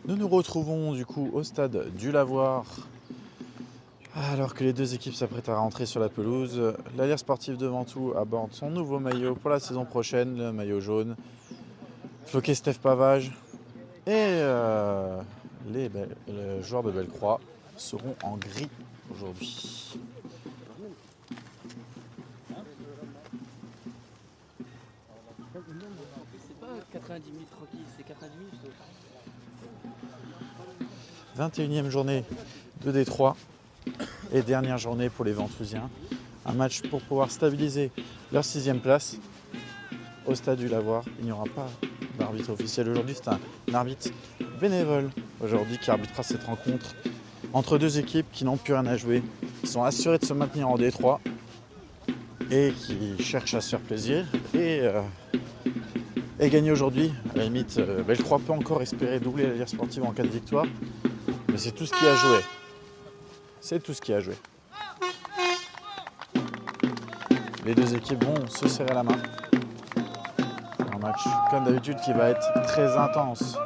Nous nous retrouvons du coup au stade du Lavoir alors que les deux équipes s'apprêtent à rentrer sur la pelouse. L'Alliance Sportive de Ventoux aborde son nouveau maillot pour la saison prochaine, le maillot jaune. Floqué Steph Pavage et les joueurs de Bellecroix seront en gris aujourd'hui. C'est pas 90 minutes tranquille, c'est 90 minutes. 21e journée de Détroit et dernière journée pour les Ventousiens. Un match pour pouvoir stabiliser leur 6e place au stade du Lavoir. Il n'y aura pas d'arbitre officiel aujourd'hui, c'est un arbitre bénévole aujourd'hui qui arbitrera cette rencontre entre deux équipes qui n'ont plus rien à jouer, qui sont assurées de se maintenir en Détroit et qui cherchent à se faire plaisir et gagner aujourd'hui. À la limite, Bellecroix peut encore espérer doubler l'Alliance Sportive en cas de victoire, mais c'est tout ce qui a joué. C'est tout ce qui a joué. Les deux équipes vont se serrer la main. Un match, comme d'habitude, qui va être très intense.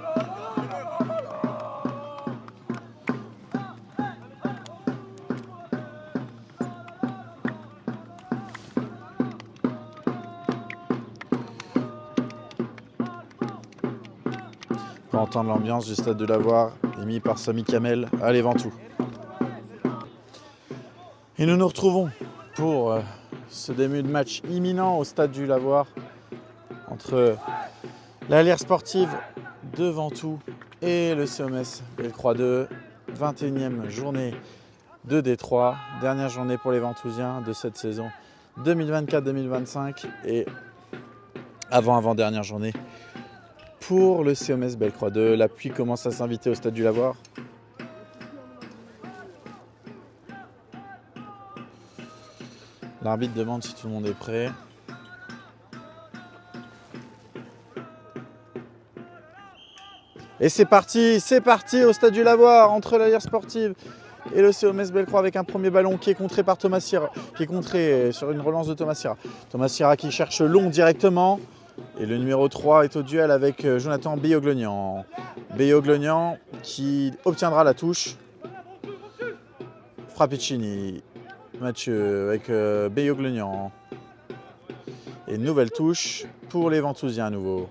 On peut entendre l'ambiance du stade de Lavoir, émis par Samy Kamel à Les Ventoux. Et nous nous retrouvons pour ce début de match imminent au stade du Lavoir entre l'Alliance Sportive de Ventoux et le COMS Bellecroix 2. 21e journée de Détroit, dernière journée pour les Ventousiens de cette saison 2024-2025 et avant-dernière journée pour le COMS Bellecroix 2. La pluie commence à s'inviter au stade du Lavoir. L'arbitre demande si tout le monde est prêt. Et c'est parti au stade du Lavoir entre l'Alliance Sportive et le COMS Bellecroix avec un premier ballon qui est contré par Thomas Sira, qui est contré sur une relance de Thomas Sira. Thomas Sira qui cherche long directement. Et le numéro 3 est au duel avec Jonathan Beyoglonian. Beyoglonian qui obtiendra la touche. Frappicini, Mathieu avec Beyoglonian. Et nouvelle touche pour les Ventousiens à nouveau.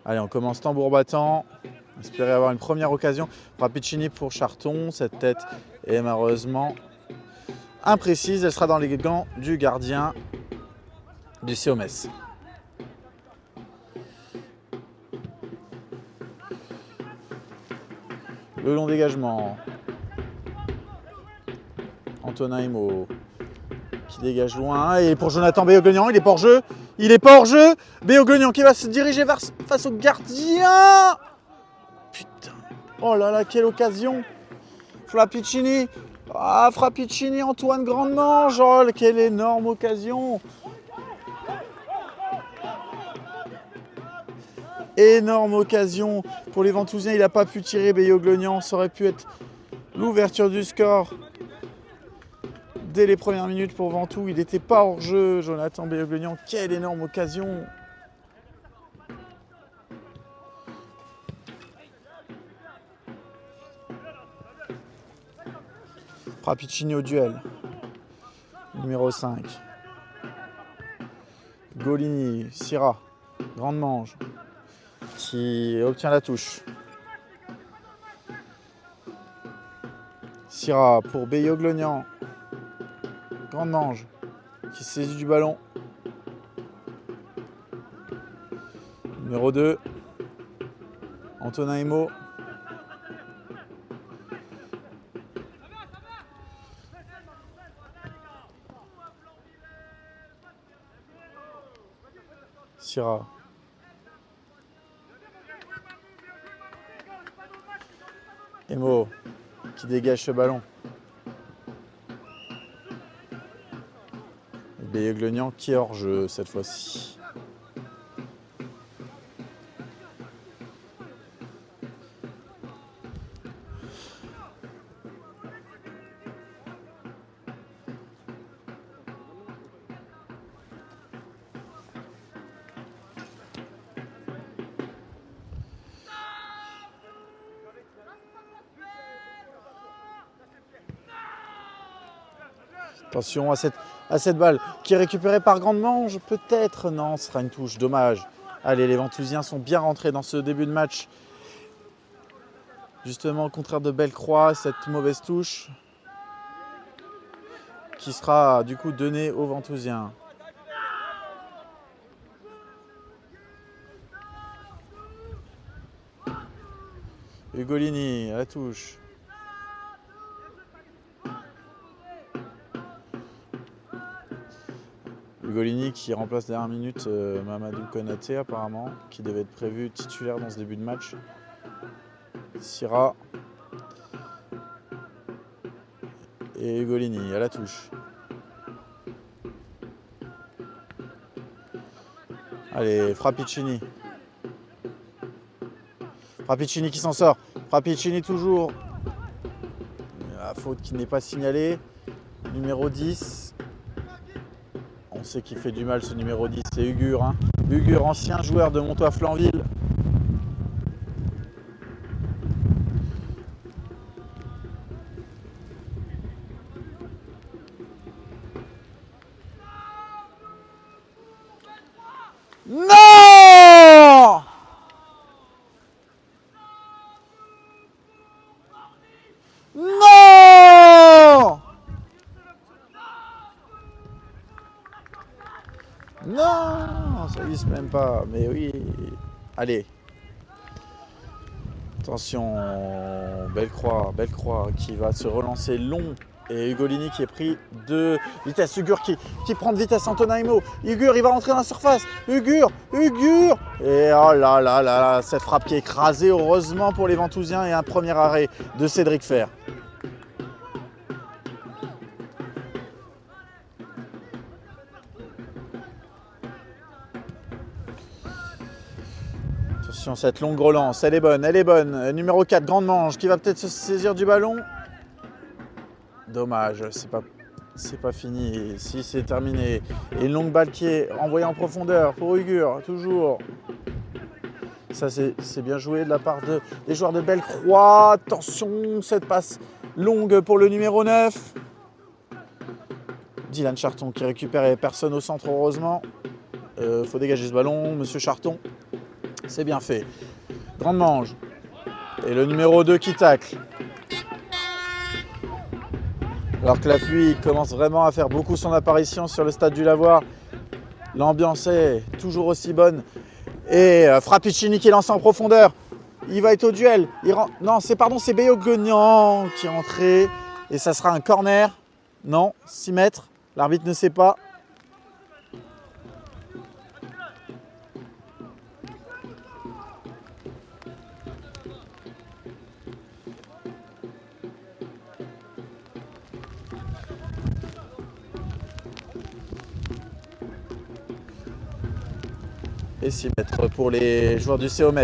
Allez, on commence tambour battant. Espérer avoir une première occasion. Frappicini pour Charton. Cette tête est malheureusement imprécise. Elle sera dans les gants du gardien du COMS. Le long dégagement. Antonin Imo qui dégage loin. Et pour Jonathan Beyoglonian, il est pas hors jeu. Il est pas hors jeu. Beyoglonian qui va se diriger face au gardien. Putain. Oh là là, quelle occasion. Frappicini. Ah, Frappicini, Antoine Grandmange. Oh, quelle énorme occasion. Énorme occasion pour les Ventousiens. Il n'a pas pu tirer Beyoglonian. Ça aurait pu être l'ouverture du score. Dès les premières minutes pour Ventoux, il n'était pas hors jeu. Jonathan Beyoglonian, quelle énorme occasion. Frappicini au duel. Numéro 5. Golini, Sira, Grande Mange, qui obtient la touche. Sira pour Beyoglonian. Grande Mange qui saisit du ballon. Numéro 2. Antonin Imo. Sira. Imo qui dégage ce ballon. Beyoglonian qui est hors jeu cette fois-ci. Attention à cette balle qui est récupérée par Grande-Mange. Peut-être, non, ce sera une touche, dommage. Allez, les Ventousiens sont bien rentrés dans ce début de match. Justement, au contraire de Bellecroix, cette mauvaise touche qui sera du coup donnée aux Ventousiens. Ugolini à la touche. Ugolini qui remplace dernière minute Mamadou Konaté apparemment, qui devait être prévu titulaire dans ce début de match. Sira et Ugolini à la touche. Allez, Frappicini. Frappicini qui s'en sort. Frappicini toujours. La faute qui n'est pas signalée. Numéro 10. On sait qu'il fait du mal ce numéro 10, c'est Ugur. Hein. Ugur, ancien joueur de Montois-Flanville. Non! Non! Non, ça glisse même pas, mais oui. Allez. Attention, Bellecroix qui va se relancer long. Et Ugolini qui est pris de vitesse. Ugur qui prend de vitesse Antonin Imo. Ugur, il va rentrer dans la surface. Ugur. Et oh là là là, cette frappe qui est écrasée, heureusement pour les Ventousiens. Et un premier arrêt de Cédric Fer. Attention, cette longue relance, elle est bonne. Numéro 4, Grande-Mange qui va peut-être se saisir du ballon. Dommage, c'est pas fini. Si, c'est terminé. Et une longue balle qui est envoyée en profondeur pour Ugur, toujours. Ça, c'est bien joué de la part des joueurs de Bellecroix. Attention, cette passe longue pour le numéro 9. Dylan Charton qui récupère personne au centre, heureusement. Faut dégager ce ballon, monsieur Charton. C'est bien fait. Grande-Mange. Et le numéro 2 qui tacle. Alors que la pluie commence vraiment à faire beaucoup son apparition sur le stade du Lavoir. L'ambiance est toujours aussi bonne. Et Frappicini qui lance en profondeur. Il va être au duel. Non, c'est Béogognan qui est entré. Et ça sera un corner. Non, 6 mètres. L'arbitre ne sait pas. Et 6 mètres pour les joueurs du COMS.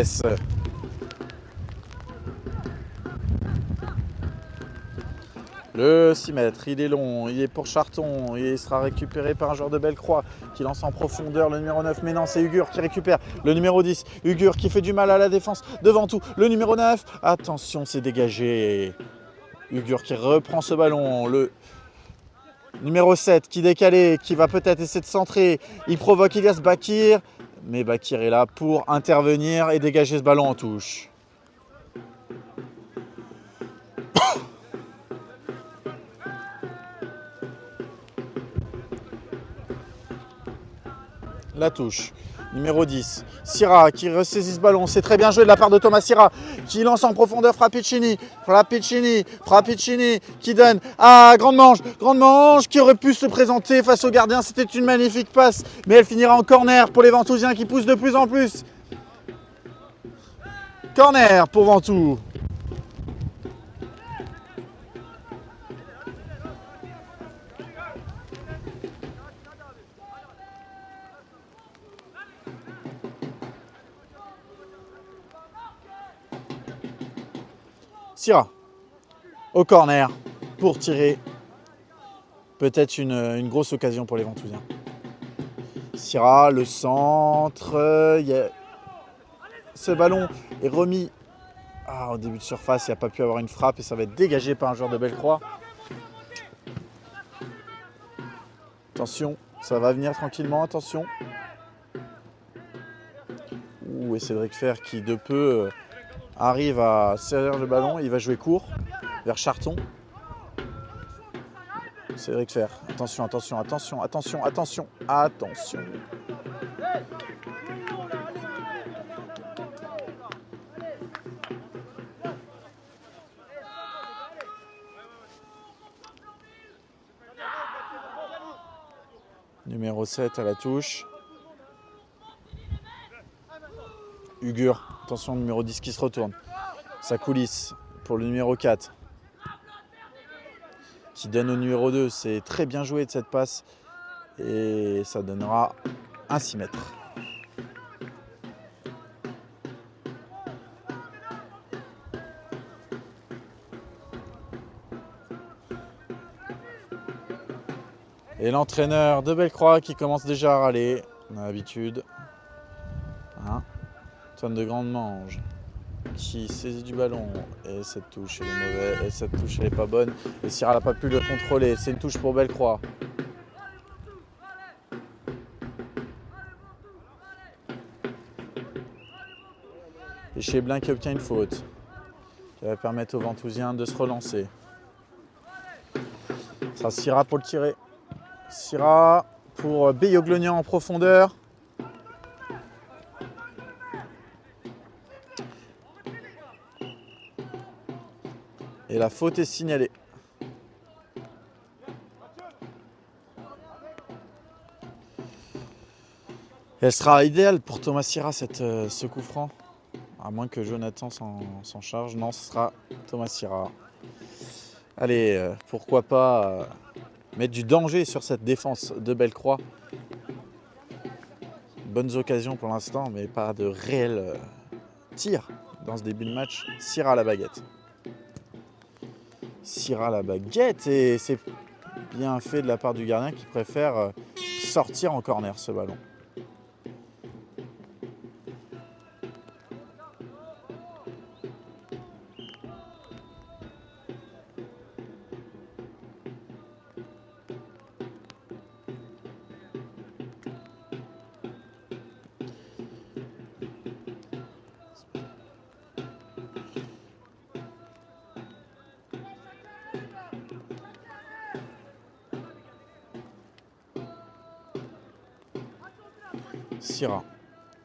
Le 6 mètres, il est long, il est pour Charton, il sera récupéré par un joueur de Bellecroix qui lance en profondeur le numéro 9, mais non, c'est Ugur qui récupère le numéro 10. Ugur qui fait du mal à la défense, devant tout, le numéro 9, attention, c'est dégagé. Ugur qui reprend ce ballon, le numéro 7 qui décalé, qui va peut-être essayer de centrer, il provoque Ilyas Bakir, mais Bakir est là pour intervenir et dégager ce ballon en touche. La touche, numéro 10, Sira qui ressaisit ce ballon, c'est très bien joué de la part de Thomas Sira qui lance en profondeur Frappicini qui donne à Grande-Mange qui aurait pu se présenter face au gardien, c'était une magnifique passe, mais elle finira en corner pour les Ventousiens qui poussent de plus en plus. Corner pour Ventoux. Sira au corner pour tirer peut-être une grosse occasion pour les Ventousiens. Sira, le centre, ce ballon est remis au début de surface, il n'y a pas pu avoir une frappe et ça va être dégagé par un joueur de Bellecroix. Attention, ça va venir tranquillement, attention. Ouh, et Cédric Fer qui de peu arrive à serrer le ballon. Il va jouer court vers Charton. Cédric Fer, attention, attention, attention, attention, attention, attention. Numéro 7 à la touche. Ugur, attention, numéro 10 qui se retourne. Ça coulisse pour le numéro 4. Qui donne au numéro 2. C'est très bien joué de cette passe. Et ça donnera un 6 mètres. Et l'entraîneur de Bellecroix qui commence déjà à râler, on a l'habitude. Hein, Antoine de Grandemange qui saisit du ballon. Et cette touche, elle est mauvaise. Et cette touche, elle n'est pas bonne. Et Syrah n'a pas pu le contrôler. C'est une touche pour Bellecroix. Et Cheblin qui obtient une faute. Qui va permettre aux Ventousiens de se relancer. Ça sera Syrah pour le tirer. Syrah pour Beyoglonian en profondeur. Et la faute est signalée. Elle sera idéale pour Thomas Syrah ce coup franc. À moins que Jonathan s'en charge. Non, ce sera Thomas Syrah. Allez, pourquoi pas mettre du danger sur cette défense de Bellecroix. Bonnes occasions pour l'instant, mais pas de réel tir dans ce début de match. Syrah à la baguette. Syrah à la baguette, et c'est bien fait de la part du gardien qui préfère sortir en corner ce ballon. Syrah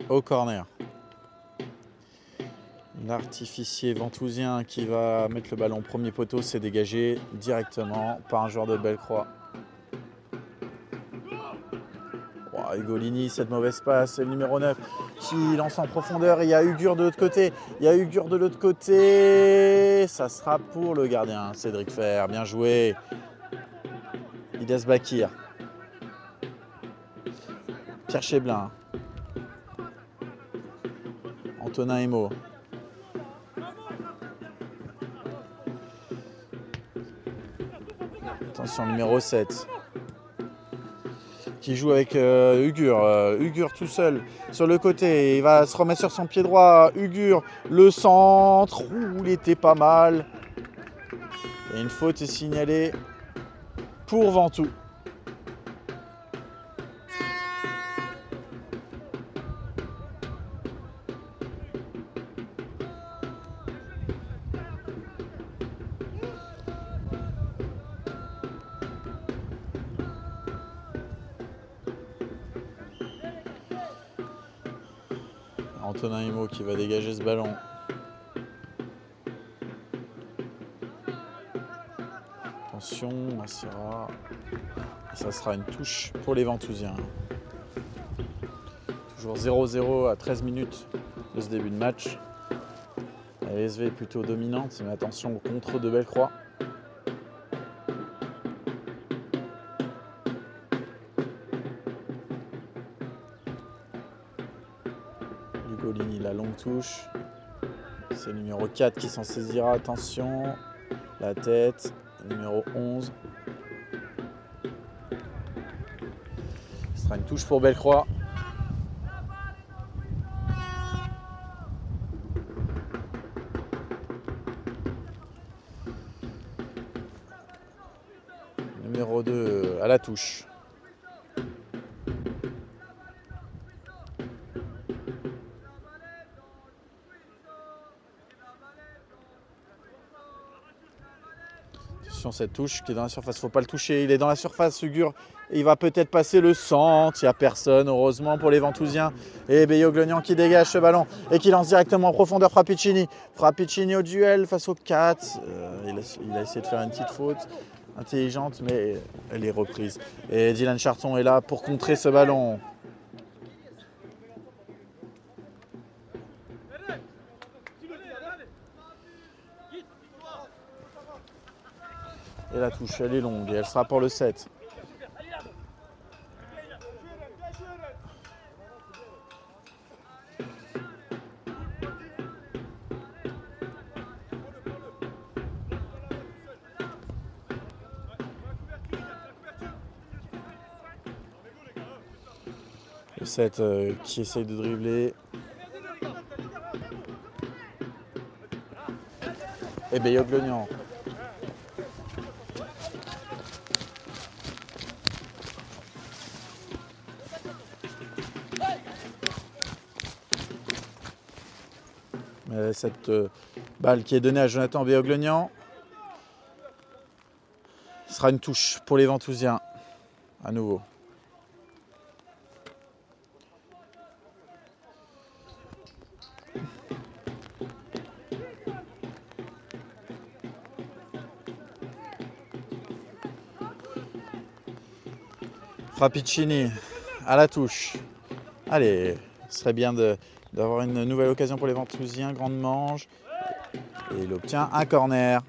au corner. L'artificier ventousien qui va mettre le ballon au premier poteau, s'est dégagé directement par un joueur de Bellecroix. Oh, Ugolini, cette mauvaise passe, c'est le numéro 9 qui lance en profondeur. Il y a Ugur de l'autre côté. Il y a Ugur de l'autre côté. Ça sera pour le gardien, Cédric Fer. Bien joué. Idas Bakir. Pierre Cheblin. Antonin Emo. Attention, numéro 7. Qui joue avec Ugur. Ugur tout seul sur le côté. Il va se remettre sur son pied droit. Ugur, le centre. Ouh, il était pas mal. Et une faute est signalée pour Ventoux. Antonin Imo qui va dégager ce ballon. Attention, Syrah. Ça sera une touche pour les Ventousiens. Toujours 0-0 à 13 minutes de ce début de match. La SV est plutôt dominante, mais attention au contre de Bellecroix. Ugolini, la longue touche. C'est le numéro 4 qui s'en saisira. Attention, la tête. Numéro 11. Ce sera une touche pour Bellecroix. Numéro 2 à la touche. Attention cette touche qui est dans la surface, il ne faut pas le toucher. Il est dans la surface, Ugur. Il va peut-être passer le centre. Il n'y a personne, heureusement pour les Ventousiens. Et Beyoglonian qui dégage ce ballon et qui lance directement en profondeur Frappicini. Frappicini au duel face au 4. Il a essayé de faire une petite faute intelligente, mais elle est reprise. Et Dylan Charton est là pour contrer ce ballon. Et la touche, elle est longue et elle sera pour le 7. Le 7 qui essaye de dribbler. Et Beyoglonian. Cette balle qui est donnée à Jonathan Beyoglonian sera une touche pour les Ventousiens à nouveau. Frappicini à la touche. Allez, ce serait bien d'avoir une nouvelle occasion pour les Ventousiens. Grande manche. Et il obtient un corner.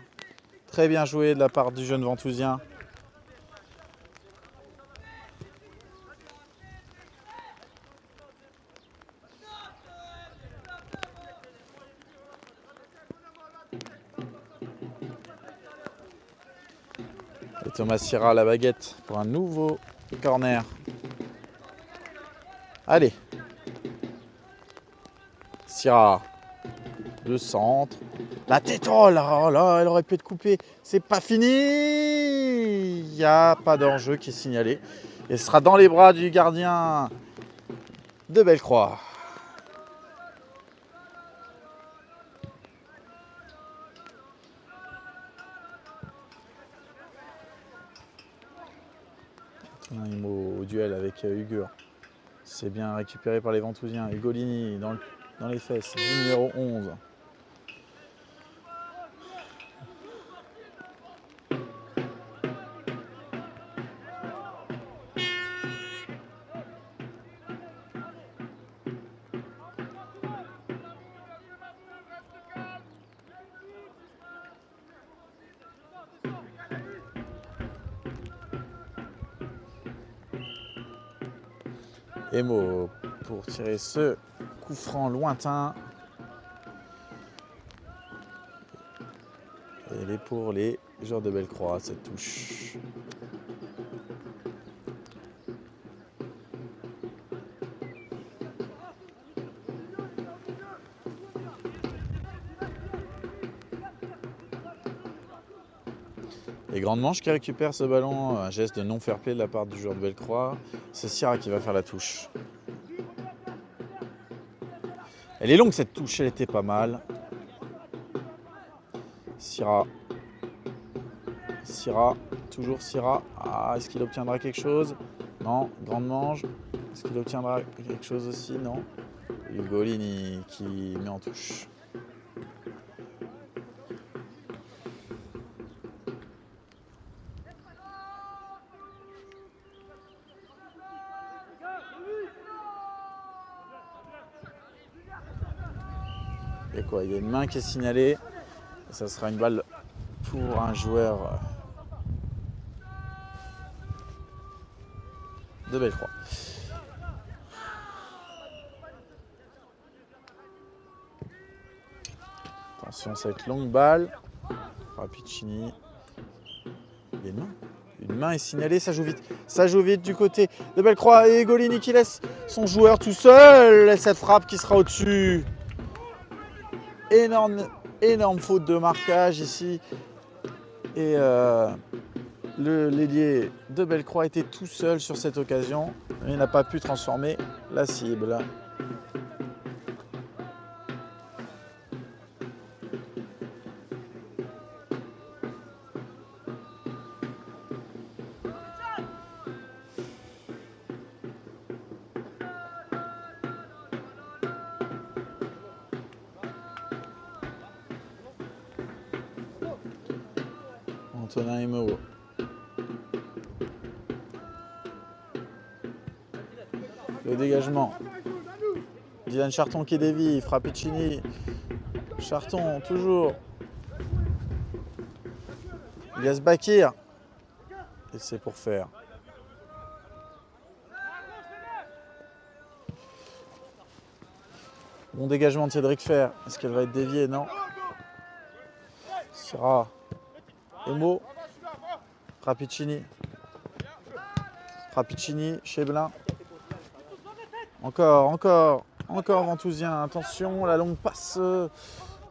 Très bien joué de la part du jeune Ventousien. Et Thomas Sierra à la baguette pour un nouveau corner. Allez. Sierra. Le centre. La tête, oh là, elle aurait pu être coupée. C'est pas fini. Il n'y a pas d'enjeu qui est signalé. Et ce sera dans les bras du gardien de Bellecroix. Un mot au duel avec Ugur. C'est bien récupéré par les Ventousiens. Ugolini dans les fesses, numéro 11. Emo pour tirer ce coup franc lointain. Et elle est pour les joueurs de Bellecroix, cette touche. Et Grande Manche qui récupère ce ballon, un geste de non fair play de la part du joueur de Bellecroix. C'est Sierra qui va faire la touche. Elle est longue cette touche, elle était pas mal. Sierra, toujours Sierra. Ah, est-ce qu'il obtiendra quelque chose? Non, Grande Manche. Est-ce qu'il obtiendra quelque chose aussi? Non. Ugolini qui met en touche. Et quoi, il y a une main qui est signalée. Et ça sera une balle pour un joueur de Bellecroix. Attention, cette longue balle. Frappicini. Il y a une main est signalée, ça joue vite. Ça joue vite du côté de Bellecroix. Et Golini qui laisse son joueur tout seul. Et cette frappe qui sera au-dessus. Énorme faute de marquage ici. Et l'ailier de Bellecroix était tout seul sur cette occasion. Il n'a pas pu transformer la cible. Antonin Emo. Le dégagement. Dylan Charton qui dévie, Frappicini. Charton, toujours. Elias Bakir. Et c'est pour faire. Bon dégagement de Cédric Fer. Est-ce qu'elle va être déviée? Non. Sira. Emo. Frappicini. Frappicini, Cheblin. Encore Ventousien. Attention, la longue passe.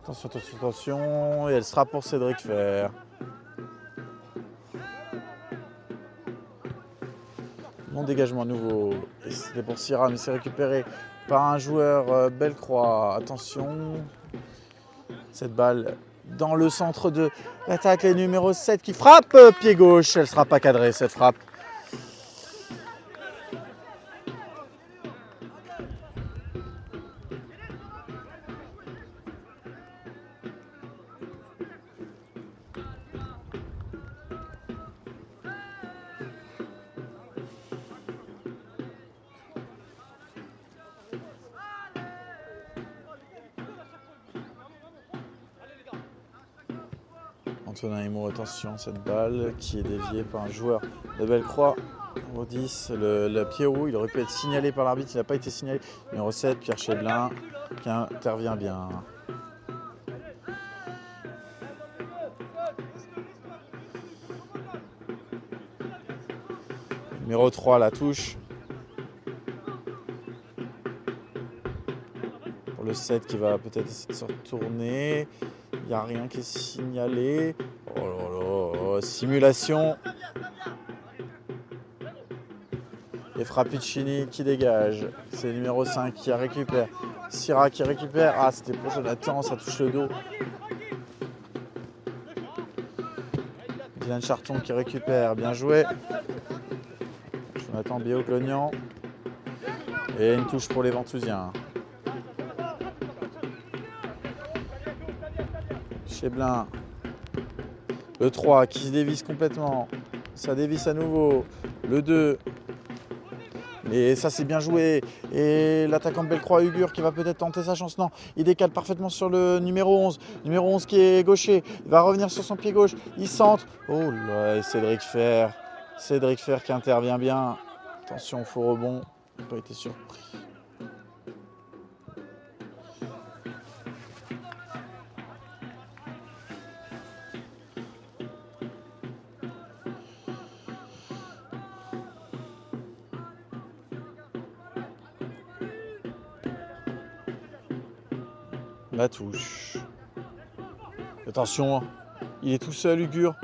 Attention. Et elle sera pour Cédric Fer. Bon dégagement à nouveau. Et c'était pour Sira, mais c'est récupéré par un joueur Bellecroix. Attention. Cette balle dans le centre de l'attaque. Le numéro 7 qui frappe. Pied gauche. Elle ne sera pas cadrée cette frappe. Antonin Emo, attention, cette balle qui est déviée par un joueur de Bellecroix. Au 10, le Pierrot, il aurait pu être signalé par l'arbitre, il n'a pas été signalé. Numéro 7, Pierre Cheblin, qui intervient bien. Numéro 3, la touche. Pour le 7 qui va peut-être essayer de se retourner. Il n'y a rien qui est signalé. Oh là là, simulation. Et Frappicini qui dégage. C'est le numéro 5 qui récupère. Sira qui récupère. Ah, c'était pour Jonathan, ça touche le dos. Dylan Charton qui récupère. Bien joué. Jonathan Bioclognan. Et une touche pour les Ventousiens. Cheblin, le 3 qui se dévisse complètement, ça dévisse à nouveau, le 2, et ça c'est bien joué, et l'attaquant de Bellecroix, Ugur, qui va peut-être tenter sa chance, non, il décale parfaitement sur le numéro 11 qui est gaucher, il va revenir sur son pied gauche, il centre, oh là, et Cédric Fer qui intervient bien, attention, faux rebond, il n'a pas été surpris. La touche. Attention, il est tout seul, Ugur.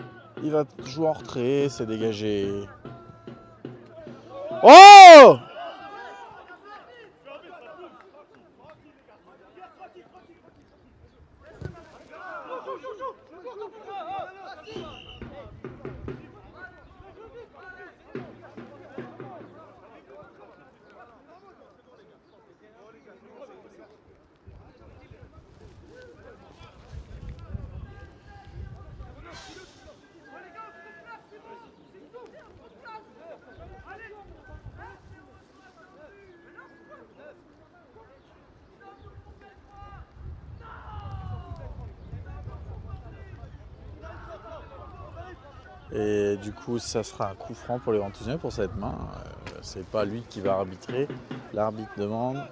Il va jouer en retrait, c'est dégagé. Oh! Et du coup, ça sera un coup franc pour les Ventousiens pour cette main. C'est pas lui qui va arbitrer. L'arbitre demande.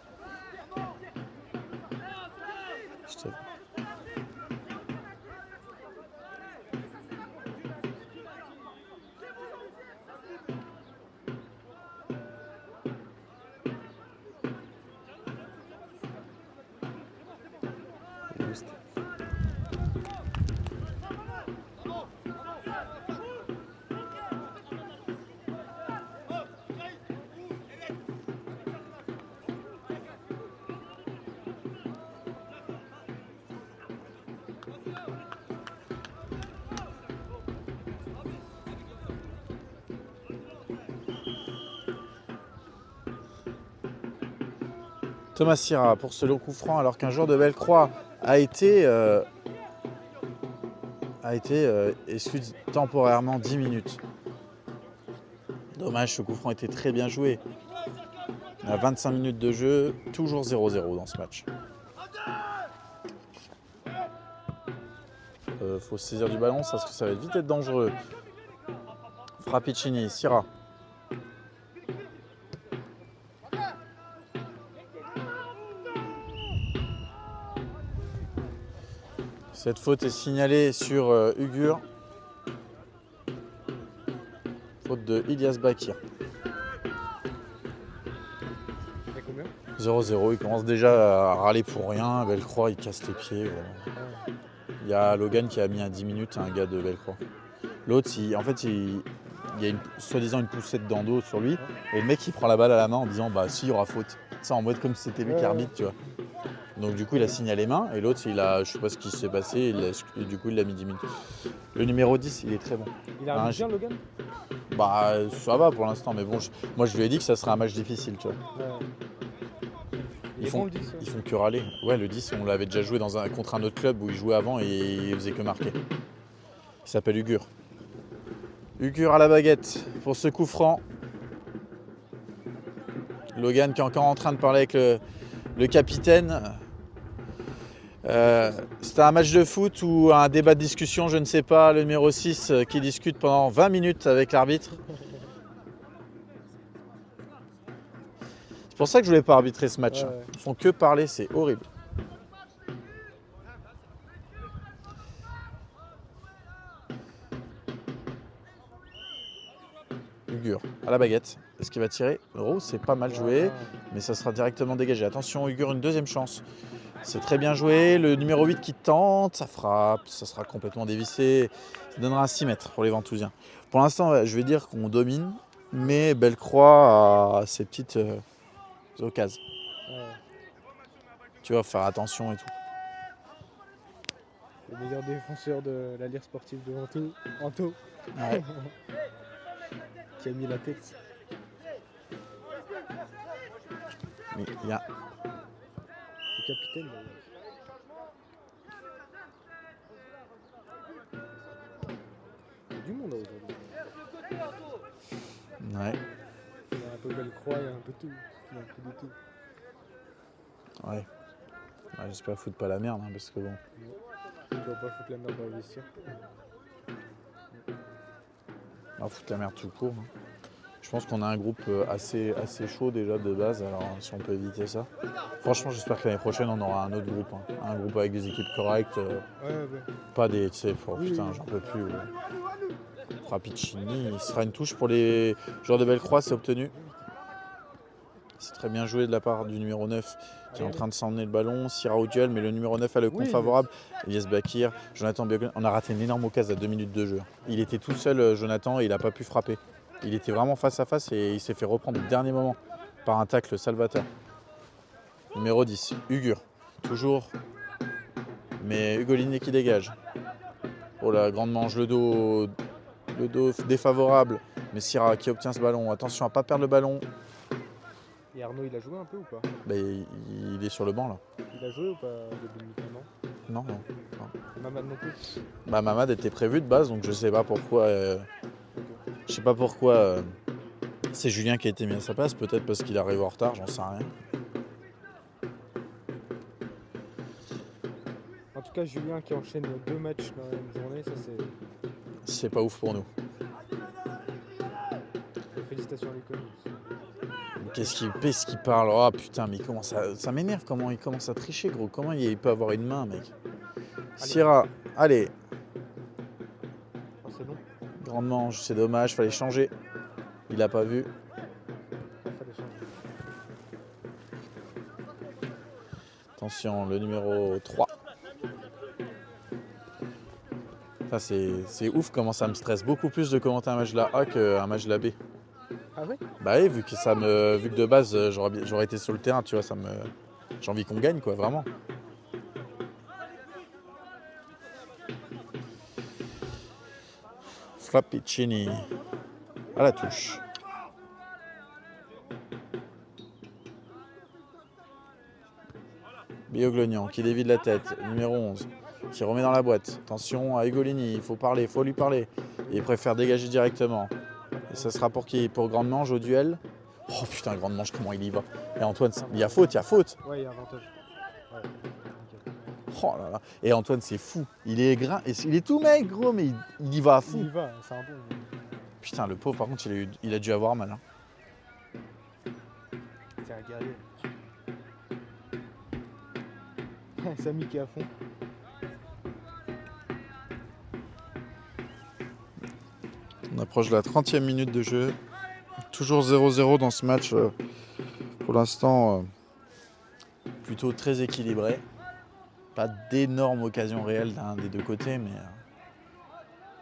Thomas Sira pour ce long coup franc alors qu'un joueur de Bellecroix a été a été exclu temporairement 10 minutes. Dommage, ce coup franc était très bien joué. On a 25 minutes de jeu, toujours 0-0 dans ce match. Faut se saisir du ballon, parce que ça va vite être dangereux. Frappicini, Sira. Cette faute est signalée sur Ugur. Faute de Ilyas Bakir. 0-0, il commence déjà à râler pour rien. Bellecroix, il casse les pieds. Voilà. Il y a Logan qui a mis à 10 minutes, un gars de Bellecroix. L'autre, il y a soi-disant une poussette dans le dos sur lui. Et le mec, il prend la balle à la main en disant bah si, il y aura faute. Ça, en mode comme si c'était lui qui arbitre, tu vois. Donc du coup, il a signalé main. Et l'autre, je sais pas ce qui s'est passé. Et du coup, il l'a mis 10 minutes. Le numéro 10, il est très bon. Il a bien, Logan? Bah, ça va pour l'instant. Mais bon, moi, je lui ai dit que ça serait un match difficile, tu vois. Ouais. Ils font que râler. Ouais, le 10, on l'avait déjà joué contre un autre club où il jouait avant et il faisait que marquer. Il s'appelle Ugur. Ugur à la baguette pour ce coup franc. Logan qui est encore en train de parler avec le capitaine. C'était un match de foot ou un débat de discussion, je ne sais pas. Le numéro 6 qui discute pendant 20 minutes avec l'arbitre. C'est pour ça que je voulais pas arbitrer ce match. Ouais. Ils font que parler, c'est horrible. Ugur à la baguette. Est-ce qu'il va tirer? Oh, c'est pas mal joué, mais ça sera directement dégagé. Attention, Ugur, une deuxième chance. C'est très bien joué. Le numéro 8 qui tente, ça frappe, ça sera complètement dévissé. Ça donnera un 6 mètres pour les Ventousiens. Pour l'instant, je vais dire qu'on domine, mais Bellecroix a ses petites occasions. Ouais. Tu vas faire attention et tout. Le meilleur défenseur de la Lire sportive de Ventoux, Anto, Ouais. qui a mis la tête. Mais il y a Le capitaine d'ailleurs. Il y a du monde aujourd'hui. Ouais. Il y a un peu Bellecroix, il y a un peu tout. Il y a un peu de tout. Ouais. Ouais, j'espère foutre pas la merde, hein, parce que bon. Tu dois pas foutre la merde dans le vestiaire. On va foutre la merde tout court. Hein. Je pense qu'on a un groupe assez chaud déjà de base, alors si on peut éviter ça. Franchement, j'espère que l'année prochaine, on aura un autre groupe. Hein. Un groupe avec des équipes correctes. Ouais. Pas des. Tu sais, putain, Oui. j'en peux plus. Ouais. Frappicini, il sera une touche pour les joueurs de Bellecroix, c'est obtenu. C'est très bien joué de la part du numéro 9 qui est en train de s'emmener le ballon. Sira au duel, mais le numéro 9 a le compte favorable. Ilyas Bakir, Jonathan Bioglin. On a raté une énorme occasion à 2 minutes de jeu. Il était tout seul, Jonathan, et il n'a pas pu frapper. Il était vraiment face à face et il s'est fait reprendre au dernier moment par un tacle salvateur. Numéro 10, Ugur. Toujours. Mais Ugolini qui dégage. Oh la grande manche, le dos défavorable. Mais Sira qui obtient ce ballon. Attention à ne pas perdre le ballon. Et Arnaud, il a joué un peu ou pas? Bah, il est sur le banc là. Il a joué ou pas début de mi-temps, non? Non. Mamad non plus? Bah, Mamad était prévu de base, donc je sais pas pourquoi. Je sais pas pourquoi c'est Julien qui a été mis à sa place. Peut-être parce qu'il arrive en retard, j'en sais rien. En tout cas, Julien qui enchaîne 2 matchs dans la même journée, ça c'est. C'est pas ouf pour nous. Félicitations à l'école. Qu'est-ce qu'il parle? Oh putain, mais ça m'énerve comment il commence à tricher, gros. Comment il peut avoir une main, mec? Sira, allez. Oh, c'est bon. Grande manche, c'est dommage, fallait changer. Il a pas vu. Fallait changer. Attention, le numéro 3. Ça, c'est ouf comment ça me stresse beaucoup plus de commenter un match de la A qu'un match de la B. Ah ouais? Bah oui, vu que de base j'aurais été sur le terrain, tu vois, j'ai envie qu'on gagne, quoi, vraiment. Frappicini à la touche. Bioglognan qui dévie de la tête, numéro 11. qui remet dans la boîte. Attention à Ugolini, il faut parler, il faut lui parler. Il préfère dégager directement. Et ça sera pour qui? Pour Grande-Mange au duel. Oh putain, Grande-Mange, comment il y va? Et Antoine, il y a faute, il y a faute. Ouais, il y a avantage. Ouais. Ok. Oh là là. Et Antoine, c'est fou. Il est il est tout maigre, gros, mais il y va à fond. Il y va, c'est un bon. Putain, le pauvre, par contre, il a dû avoir mal. Hein. C'est un guerrier. Samy qui est à fond. On approche de la 30e minute de jeu. Toujours 0-0 dans ce match. Pour l'instant, plutôt très équilibré. Pas d'énormes occasions réelles d'un des deux côtés, mais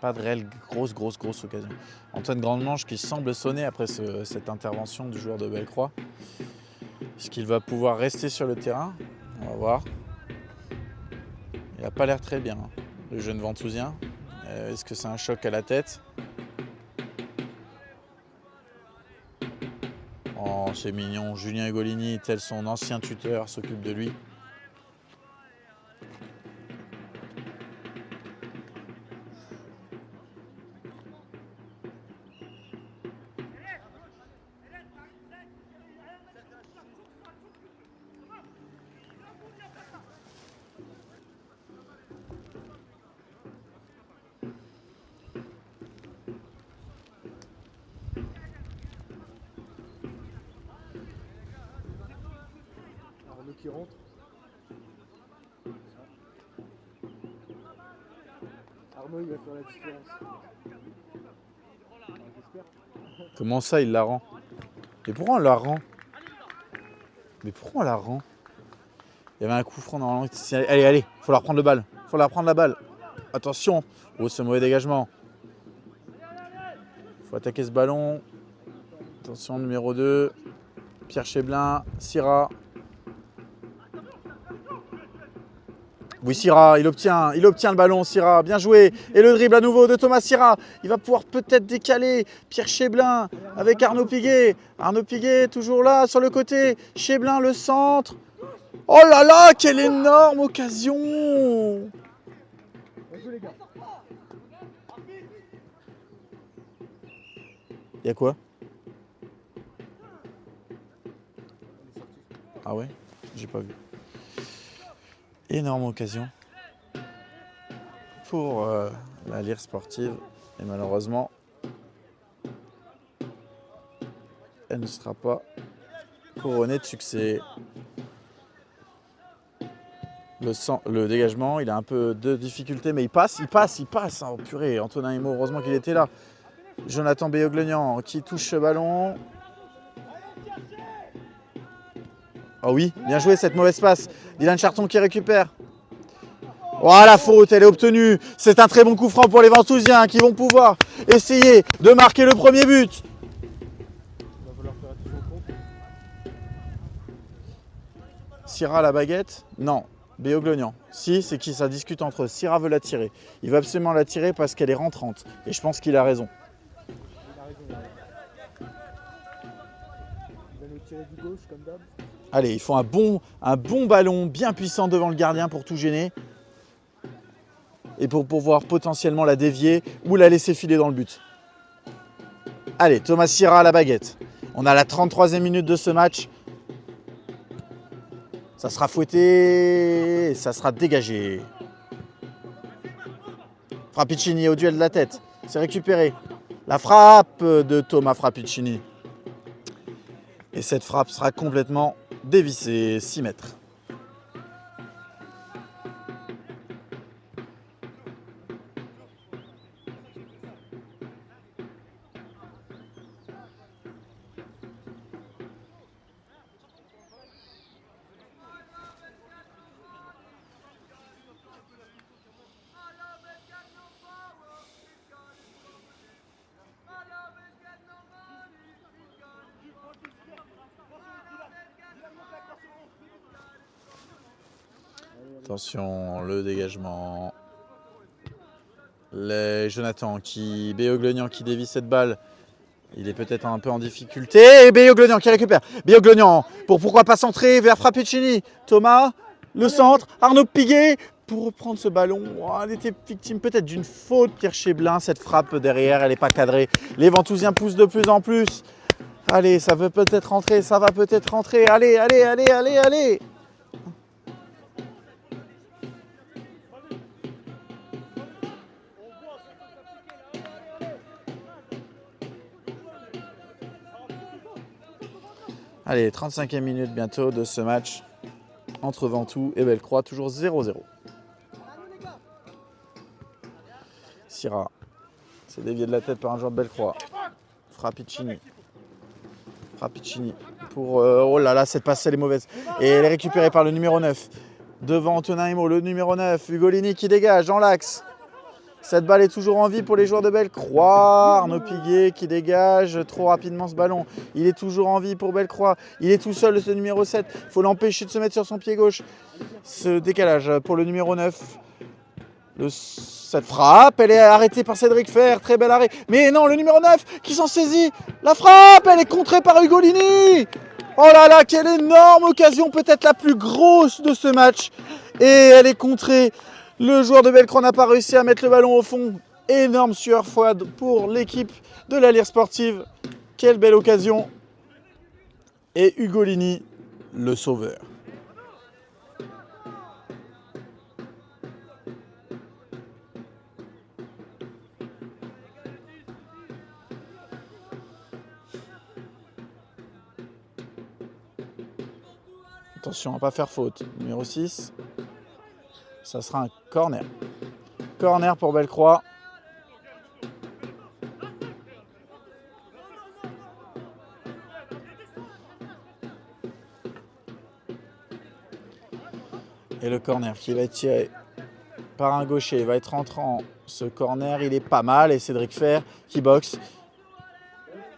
pas de réelles grosses occasions. Antoine Grande-Mange qui semble sonner après cette intervention du joueur de Bellecroix. Est-ce qu'il va pouvoir rester sur le terrain? On va voir. Il n'a pas l'air très bien, hein, le jeune Ventousien. Est-ce que c'est un choc à la tête? Oh, c'est mignon. Julien Ugolini, tel son ancien tuteur, s'occupe de lui. Arnaud qui rentre. Arnaud, il va faire la différence. J'espère. Comment ça, il la rend? Mais pourquoi on la rend? Mais pourquoi on la rend? Il y avait un coup franc normalement. Allez, faut la reprendre le balle. Faut la reprendre la balle. Attention. Oh, ce mauvais dégagement. Faut attaquer ce ballon. Attention, numéro 2. Pierre Cheblin. Syrah. Oui, Syrah, il obtient le ballon, Syrah, bien joué. Et le dribble à nouveau de Thomas Syrah. Il va pouvoir peut-être décaler Pierre Cheblin avec Arnaud Piguet. Arnaud Piguet toujours là sur le côté. Cheblin, le centre. Oh là là, quelle énorme occasion! Il y a quoi? Ah ouais? J'ai pas vu. Énorme occasion pour la Lire sportive. Et malheureusement, elle ne sera pas couronnée de succès. Le dégagement, il a un peu de difficulté, mais il passe. Oh purée, Antonin Imo, heureusement qu'il était là. Jonathan Béoglenian qui touche ce ballon. Oh oui, bien joué cette mauvaise passe. Dylan Charton qui récupère. Oh, la faute, elle est obtenue. C'est un très bon coup franc pour les Ventousiens qui vont pouvoir essayer de marquer le premier but. Il va falloir faire attention au compte. Syrah la baguette? Non. Béoglenian. Si, c'est qui? Ça discute entre eux. Syrah veut la tirer. Il veut absolument la tirer parce qu'elle est rentrante. Et je pense qu'il a raison. Il a raison. Ouais. Il va nous tirer du gauche comme d'hab. Allez, il faut un bon ballon bien puissant devant le gardien pour tout gêner. Et pour pouvoir potentiellement la dévier ou la laisser filer dans le but. Allez, Thomas Syrah à la baguette. On a la 33e minute de ce match. Ça sera fouetté, ça sera dégagé. Frappicini au duel de la tête. C'est récupéré. La frappe de Thomas Frappicini. Et cette frappe sera complètement dévissée, 6 mètres. Attention, le dégagement. Jonathan Béoglenian qui dévie cette balle. Il est peut-être un peu en difficulté. Et Béoglenian qui récupère. Béoglenian pourquoi pas centrer vers Frappicini. Thomas, le centre. Arnaud Piguet. pour reprendre ce ballon. Oh, elle était victime peut-être d'une faute, Pierre Cheblin. Cette frappe derrière, elle n'est pas cadrée. Les Ventousiens poussent de plus en plus. Allez, ça veut peut-être rentrer, ça va peut-être rentrer. Allez, allez, allez, allez, allez. Allez, 35e minute bientôt de ce match entre Ventoux et Bellecroix, toujours 0-0. Syrah, c'est dévié de la tête par un joueur de Bellecroix. Frappicini pour... oh là là, cette passe, elle est mauvaise. Et elle est récupérée par le numéro 9. Devant Antonin Emo, le numéro 9. Ugolini qui dégage dans l'axe. Cette balle est toujours en vie pour les joueurs de Bellecroix. Arnaud Piguet qui dégage trop rapidement ce ballon. Il est toujours en vie pour Bellecroix. Il est tout seul, ce numéro 7. Il faut l'empêcher de se mettre sur son pied gauche. Ce décalage pour le numéro 9. Cette frappe, elle est arrêtée par Cédric Fer. Très bel arrêt. Mais non, le numéro 9 qui s'en saisit. La frappe, elle est contrée par Ugolini. Oh là là, quelle énorme occasion, peut-être la plus grosse de ce match. Et elle est contrée. Le joueur de Bellecroix n'a pas réussi à mettre le ballon au fond. Énorme sueur froide pour l'équipe de la Lyre Sportive. Quelle belle occasion. Et Ugolini, le sauveur. Attention à ne pas faire faute. Numéro 6. Ça sera un corner. Corner pour Bellecroix. Et le corner qui va être tiré par un gaucher. Il va être rentrant. Ce corner, il est pas mal. Et Cédric Fer qui boxe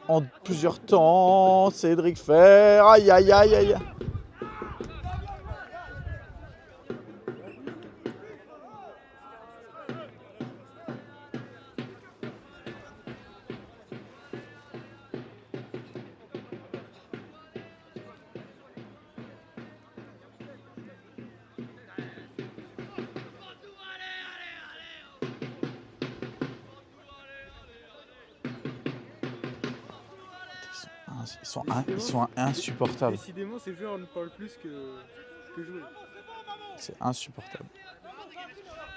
en plusieurs temps. Cédric Fer. Aïe, aïe, aïe, aïe. Ils sont insupportables. Décidément, ces joueurs ne parlent plus que jouer. C'est insupportable.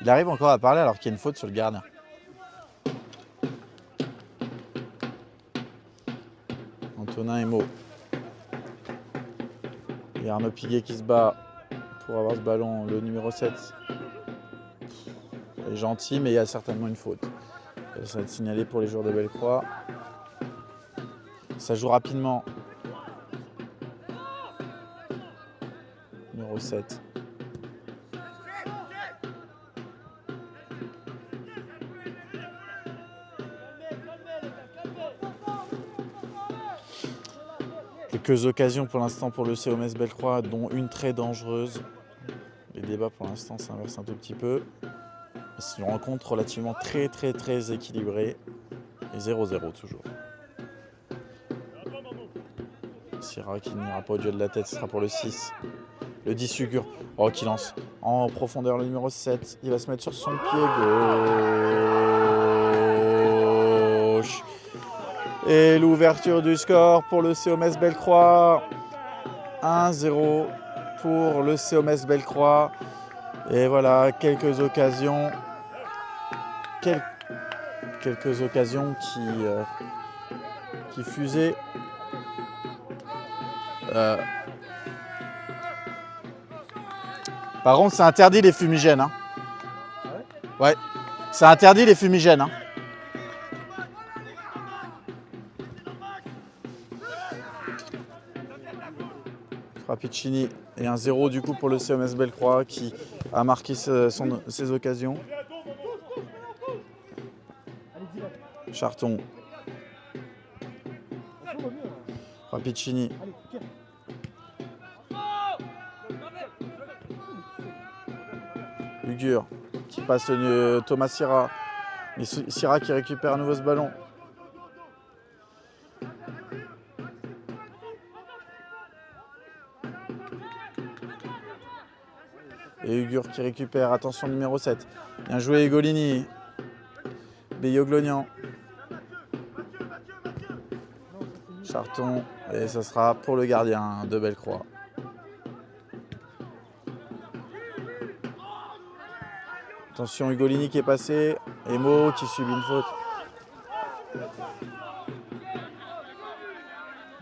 Il arrive encore à parler alors qu'il y a une faute sur le gardien. Antonin Emo. Il y a Arnaud Piguet qui se bat pour avoir ce ballon, le numéro 7. Il est gentil, mais il y a certainement une faute. Ça va être signalé pour les joueurs de Bellecroix. Ça joue rapidement. Numéro 7. Quelques occasions pour l'instant pour le COMS Bellecroix, dont une très dangereuse. Les débats pour l'instant s'inversent un tout petit peu. C'est une rencontre relativement très équilibrée. Et 0-0 toujours. Syrah qui n'ira pas au duel de la tête, ce sera pour le 6. Le 10 Sugur. Oh, qui lance en profondeur le numéro 7. Il va se mettre sur son pied gauche. Et l'ouverture du score pour le COMS Bellecroix. 1-0 pour le COMS Bellecroix. Et voilà, quelques occasions. Quelques occasions qui fusaient. Par contre, c'est interdit les fumigènes. Hein. Ouais, c'est interdit les fumigènes. Hein. Frappicini et un 0 du coup pour le COMS Bellecroix qui a marqué ses occasions. Charton. Frappicini. Lugur qui passe Thomas Syrah. Mais Syrah qui récupère à nouveau ce ballon. Et Ugur qui récupère. Attention, numéro 7. Bien joué, Ugolini. Beyoglonian. Charton. Et ça sera pour le gardien de Bellecroix. Attention, Ugolini qui est passé. Emo qui subit une faute.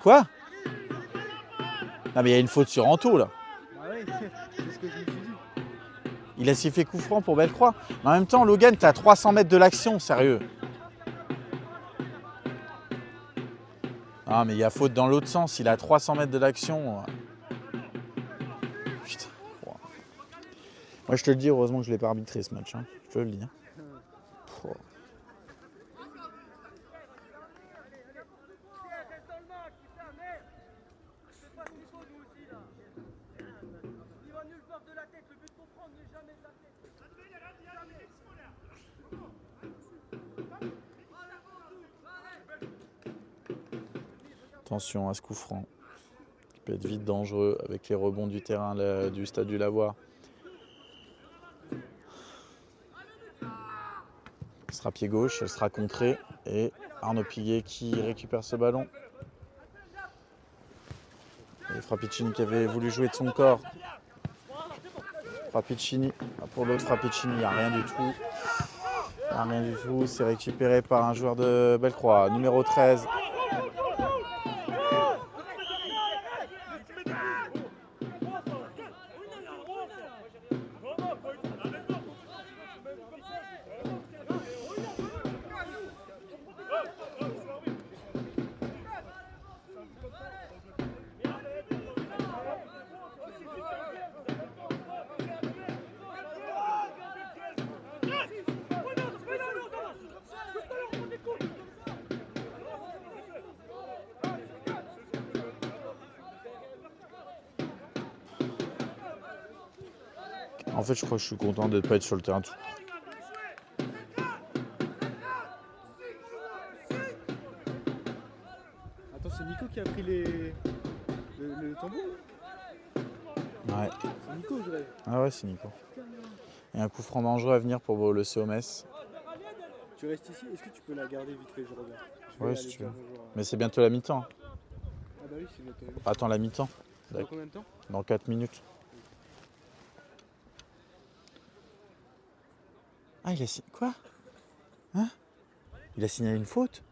Quoi? Non mais il y a une faute sur Anto là. Bah ouais, c'est ce que je me suis dit. Il a sifflé coup franc pour Bellecroix. Mais en même temps, Logan, t'es à 300 mètres de l'action, sérieux. Ah mais il y a faute dans l'autre sens, il est à 300 mètres de l'action. Putain. Moi je te le dis, heureusement que je ne l'ai pas arbitré ce match. Hein. Je te le dis. Hein. Attention à ce coup franc, qui peut être vite dangereux avec les rebonds du terrain du stade du Lavoir. Ce sera pied gauche, elle sera contrée et Arnaud Piguet qui récupère ce ballon. Et Frappicini qui avait voulu jouer de son corps. Frappicini, pour l'autre Frappicini, il n'y a rien du tout. Il n'y a rien du tout, c'est récupéré par un joueur de Bellecroix, numéro 13. En fait, je crois que je suis content de ne pas être sur le terrain tout. Attends, c'est Nico qui a pris le tambour? Ouais. C'est Nico, je dirais. Ah ouais, c'est Nico. Il y a un coup franc dangereux à venir pour le COMS. Tu restes ici, est-ce que tu peux la garder vite fait, je reviens. Ouais, si tu veux. Mais c'est bientôt la mi-temps. Ah bah oui, c'est bientôt la mi-temps. Attends la mi-temps. Dans combien de temps? Dans 4 minutes. Ah, il a signé. Quoi? Hein? Il a signalé une faute?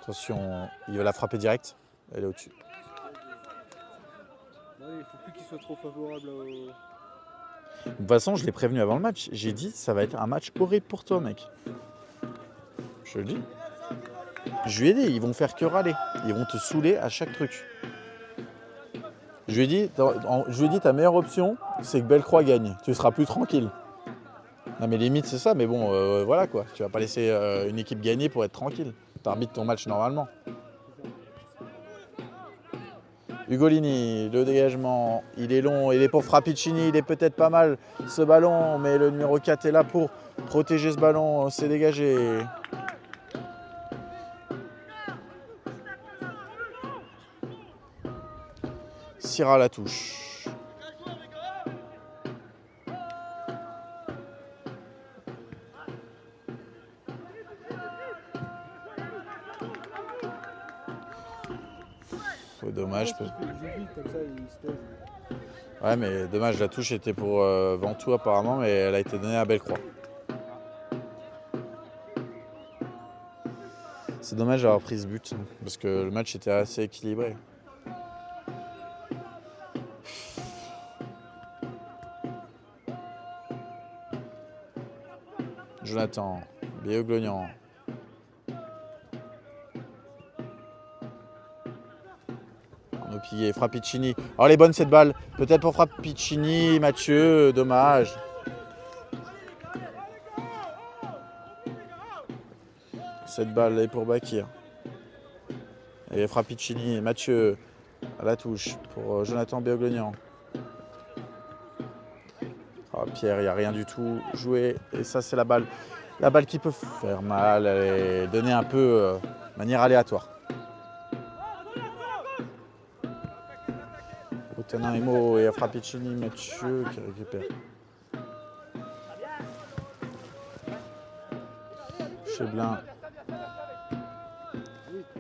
Attention, il va la frapper direct. Elle est au-dessus. Ouais, il faut plus qu'il soit trop favorable au... De toute façon, je l'ai prévenu avant le match. J'ai dit, ça va être un match horrible pour toi, mec. Je le dis. Je lui ai dit, ils vont faire que râler. Ils vont te saouler à chaque truc. Je lui ai dit, ta meilleure option, c'est que Bellecroix gagne. Tu seras plus tranquille. Non mais limite c'est ça, mais bon, voilà quoi. Tu vas pas laisser une équipe gagner pour être tranquille. Tu arbitres ton match normalement. Ugolini, le dégagement, il est long, il est pour Frappicini, il est peut-être pas mal ce ballon, mais le numéro 4 est là pour protéger ce ballon, c'est dégagé. Sira la touche. Dommage. Ouais, mais dommage, la touche était pour Ventoux apparemment, mais elle a été donnée à Bellecroix. C'est dommage d'avoir pris ce but, parce que le match était assez équilibré. Jonathan, Beyoglonian. Piguet, Frappicini. Oh, elle est bonne cette balle. Peut-être pour Frappicini, Mathieu, dommage. Cette balle est pour Bakir. Et Frappicini, Mathieu à la touche pour Jonathan Beyoglonian. Oh, Pierre, il n'y a rien du tout joué. Et ça, c'est la balle. La balle qui peut faire mal. Elle est donnée un peu de manière aléatoire. Otanaimo et Frappicini, Mathieu qui récupère. Cheblin.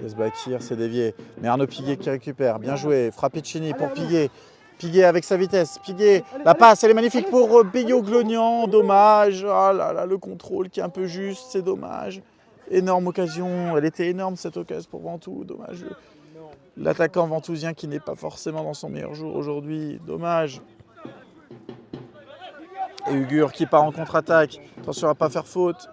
Yasbakir, c'est dévié. Mais Arnaud Piguet qui récupère. Bien joué. Frappicini pour Piguet. Piguet avec sa vitesse. Piguet, la passe, elle est magnifique pour Bioglonian. Dommage. Oh là là, le contrôle qui est un peu juste, c'est dommage. Énorme occasion. Elle était énorme cette occasion pour Ventoux. Dommage. L'attaquant ventousien qui n'est pas forcément dans son meilleur jour aujourd'hui. Dommage. Et Ugur qui part en contre-attaque. Attention à ne pas faire faute.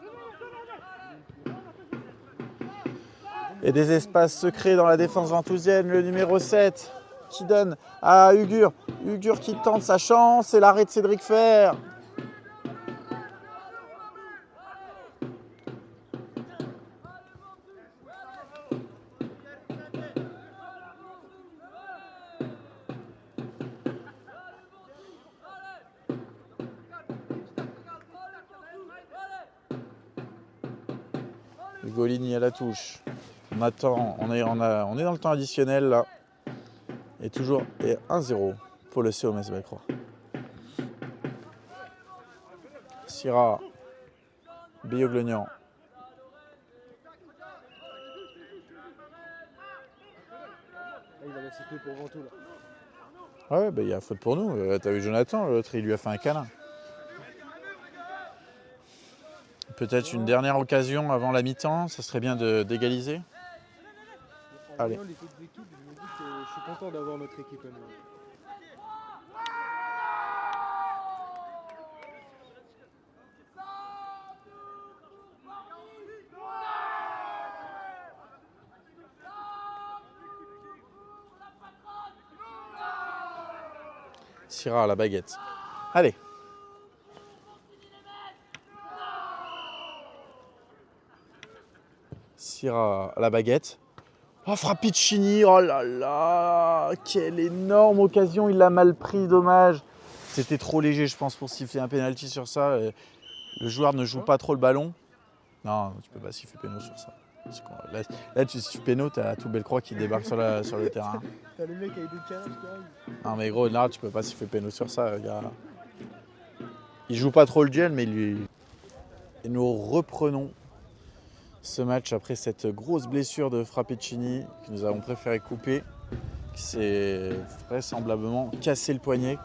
Et des espaces secrets dans la défense ventousienne. Le numéro 7 qui donne à Ugur. Ugur qui tente sa chance et l'arrêt de Cédric Fer. Ugolini à la touche. On attend, on est dans le temps additionnel là. Et toujours 1-0 pour le COMS Bellecroix. Syrah, Bioglonian. Il va la siffler pour Ventoux là. Ouais, bah, il y a faute pour nous. T'as vu Jonathan, l'autre il lui a fait un câlin. Peut-être une dernière occasion avant la mi-temps, ça serait bien d'égaliser. En Allez. voyant les autres équipes, je me dis que je suis content d'avoir notre équipe à nous. Syrah à la baguette. Allez. Syrah à la baguette. Oh, Frappicini, oh là là, quelle énorme occasion, il l'a mal pris, dommage. C'était trop léger, je pense, pour siffler un penalty sur ça. Le joueur ne joue pas trop le ballon. Non, tu peux pas siffler péno sur ça. Là, tu siffles péno, t'as tout Bellecroix qui débarque sur le terrain. T'as le mec avec des calages qui arrive. Non mais gros, là, tu peux pas siffler péno sur ça, gars. Il joue pas trop le duel, mais lui... Et nous reprenons ce match après cette grosse blessure de Frappicini que nous avons préféré couper, qui s'est vraisemblablement cassé le poignet.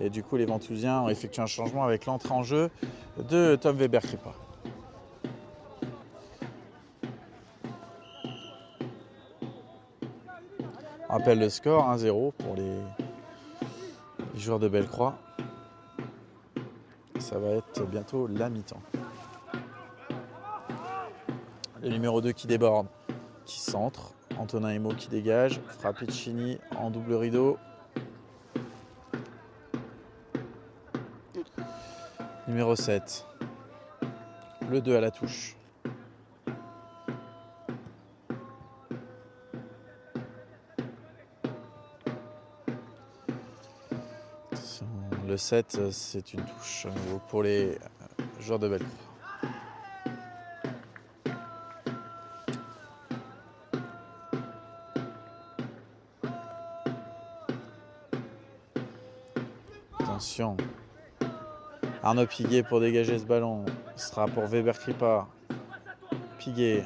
Et du coup, les Ventousiens ont effectué un changement avec l'entrée en jeu de Tom Weber-Kripa. On rappelle le score, 1-0 pour les joueurs de Bellecroix. Ça va être bientôt la mi-temps. Le numéro 2 qui déborde, qui centre. Antonin Emo qui dégage. Frappicini en double rideau. Numéro 7. Le 2 à la touche. Attention, le 7, c'est une touche pour les joueurs de Bellecroix. Attention. Arnaud Piguet pour dégager ce ballon. Ce sera pour Weber-Kripa. Piguet.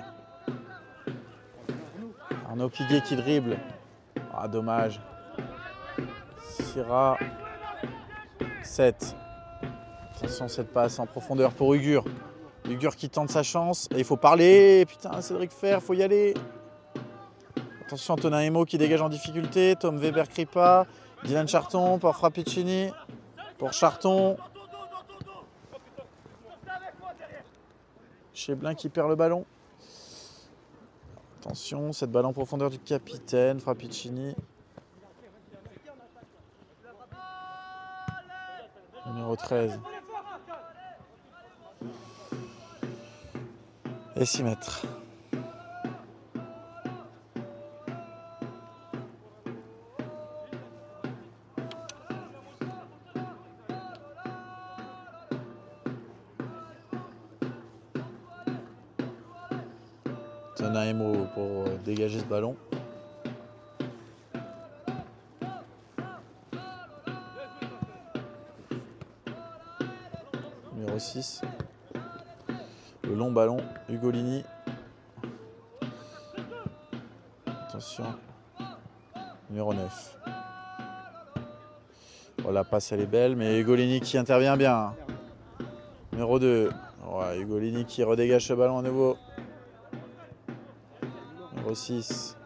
Arnaud Piguet qui dribble. Ah, dommage. Syrah. 7. Attention, cette passe en profondeur pour Ugur. Ugur qui tente sa chance. Et il faut parler. Putain, Cédric Fer, il faut y aller. Attention, Antonin Emo qui dégage en difficulté. Tom Weber-Kripa. Dylan Charton pour Frappicini. Pour Charton. Cheblin qui perd le ballon. Attention, cette balle en profondeur du capitaine, Frappicini. Numéro 13. Et 6 mètres. Antonin Emo pour dégager ce ballon. numéro 6. Le long ballon, Ugolini. Attention, numéro 9. Voilà, la passe elle est belle, mais Ugolini qui intervient bien. Numéro 2. Ouais, Ugolini qui redégage ce ballon à nouveau. Numéro 6.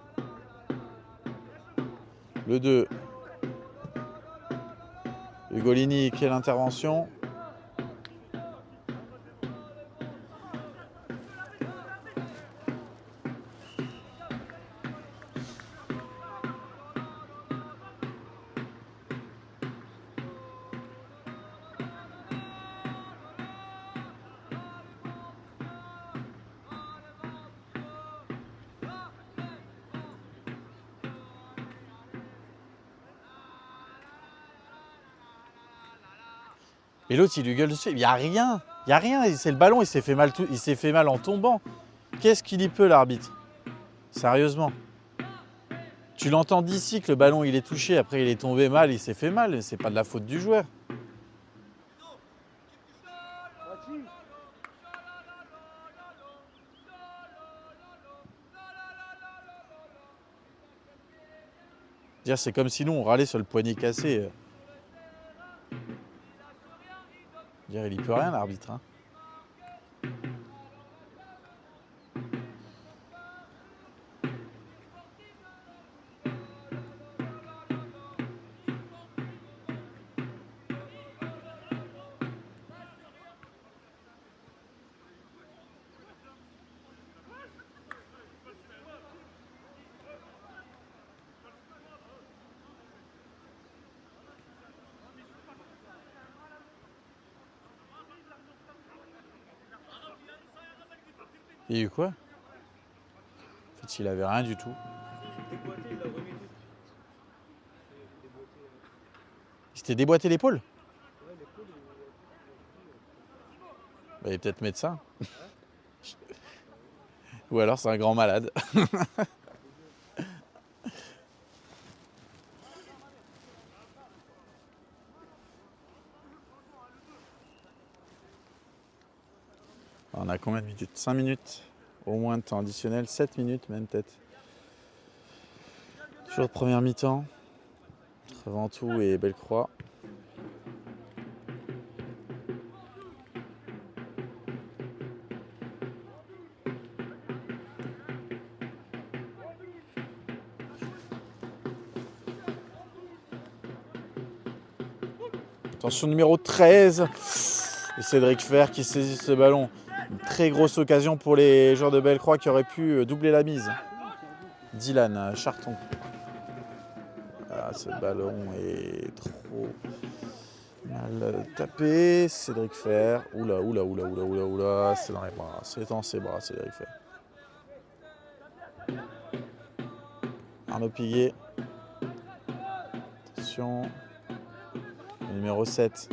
Le 2. Ugolini, quelle intervention. Et l'autre, il lui gueule dessus. Il n'y a rien. Il n'y a rien. C'est le ballon. Il s'est fait mal en tombant. Qu'est-ce qu'il y peut, l'arbitre? Sérieusement. Tu l'entends d'ici que le ballon, il est touché. Après, il est tombé mal. Il s'est fait mal. C'est pas de la faute du joueur. C'est comme si nous, on râlait sur le poignet cassé. Il y peut rien, l'arbitre. Hein. Il y a eu quoi? En fait, il avait rien du tout. Il s'était déboîté l'épaule? Il est peut-être médecin. Ou alors c'est un grand malade. On a combien de minutes? 5 minutes au moins de temps additionnel, 7 minutes même peut-être. Toujours de première mi-temps, entre Ventoux et Bellecroix. Attention numéro 13, et Cédric Fer qui saisit ce ballon. Une très grosse occasion pour les joueurs de Bellecroix qui auraient pu doubler la mise. Dylan Charton. Ah, ce ballon est trop mal tapé. Cédric Fer. Oula. C'est dans les bras. C'est dans ses bras, Cédric Fer. Arnaud Piguet. Attention. Le numéro 7.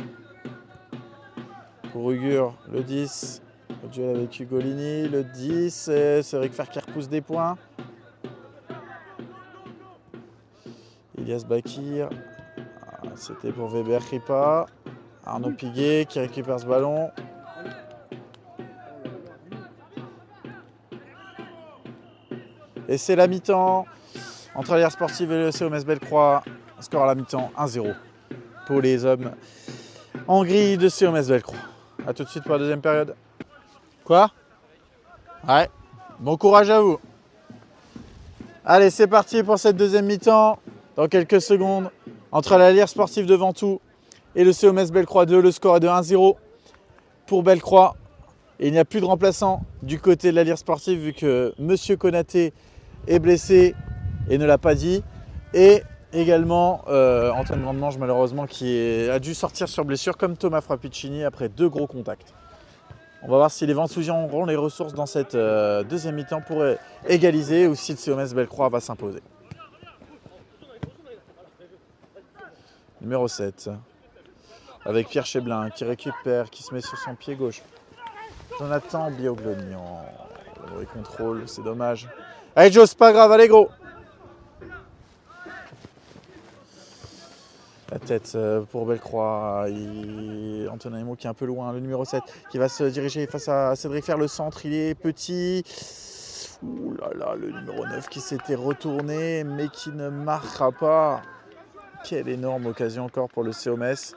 Pour Ugur, le 10. Le duel avec Ugolini, le 10, c'est Cédric Fer qui repousse des points. Elias Bakir, c'était pour Weber Kripa. Arnaud Piguet qui récupère ce ballon. Et c'est la mi-temps entre l'Alliance Sportive et le COMS Bellecroix. Score à la mi-temps 1-0 pour les hommes en grille de COMS Bellecroix. A tout de suite pour la deuxième période. Quoi? Ouais, bon courage à vous. Allez, c'est parti pour cette deuxième mi-temps. Dans quelques secondes, entre la Lire Sportive de Ventoux et le COMS Bellecroix 2, le score est de 1-0 pour Bellecroix. Et il n'y a plus de remplaçant du côté de la Lire Sportive vu que Monsieur Konaté est blessé et ne l'a pas dit. Et également Antoine Grandemange malheureusement qui a dû sortir sur blessure comme Thomas Frappicini après 2 gros contacts. On va voir si les Ventousiens auront les ressources dans cette deuxième mi-temps pour égaliser ou si le COMS Bellecroix va s'imposer. Numéro 7. Avec Pierre Cheblin qui récupère, qui se met sur son pied gauche. Jonathan Bioglognan. Le contrôle, c'est dommage. Allez Joe, c'est pas grave, allez gros. La tête pour Bellecroix. Antonin Emo qui est un peu loin, le numéro 7, qui va se diriger face à Cédric Fer. Le centre, il est petit. Ouh là là, le numéro 9 qui s'était retourné, mais qui ne marquera pas. Quelle énorme occasion encore pour le CO Metz.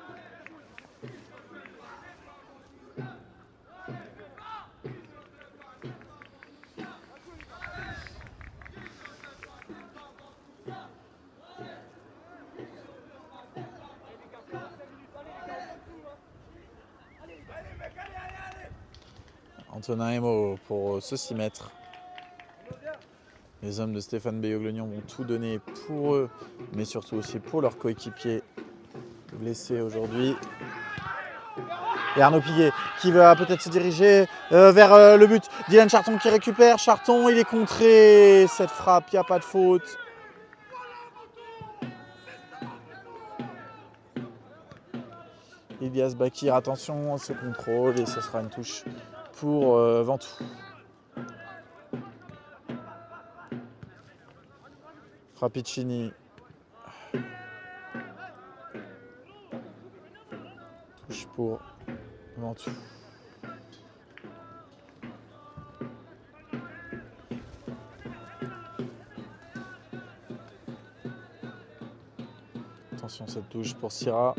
Antonin Emo pour ce 6 mètres. Les hommes de Stéphane Beyoglognon vont tout donner pour eux, mais surtout aussi pour leurs coéquipiers blessés aujourd'hui. Et Arnaud Piguet qui va peut-être se diriger vers le but. Dylan Charton qui récupère. Charton, il est contré. Cette frappe, il n'y a pas de faute. Ilias Bakir, attention à ce contrôle et ce sera une touche pour Ventoux. Frappicini. Touche pour Ventoux. Attention, cette touche pour Syrah.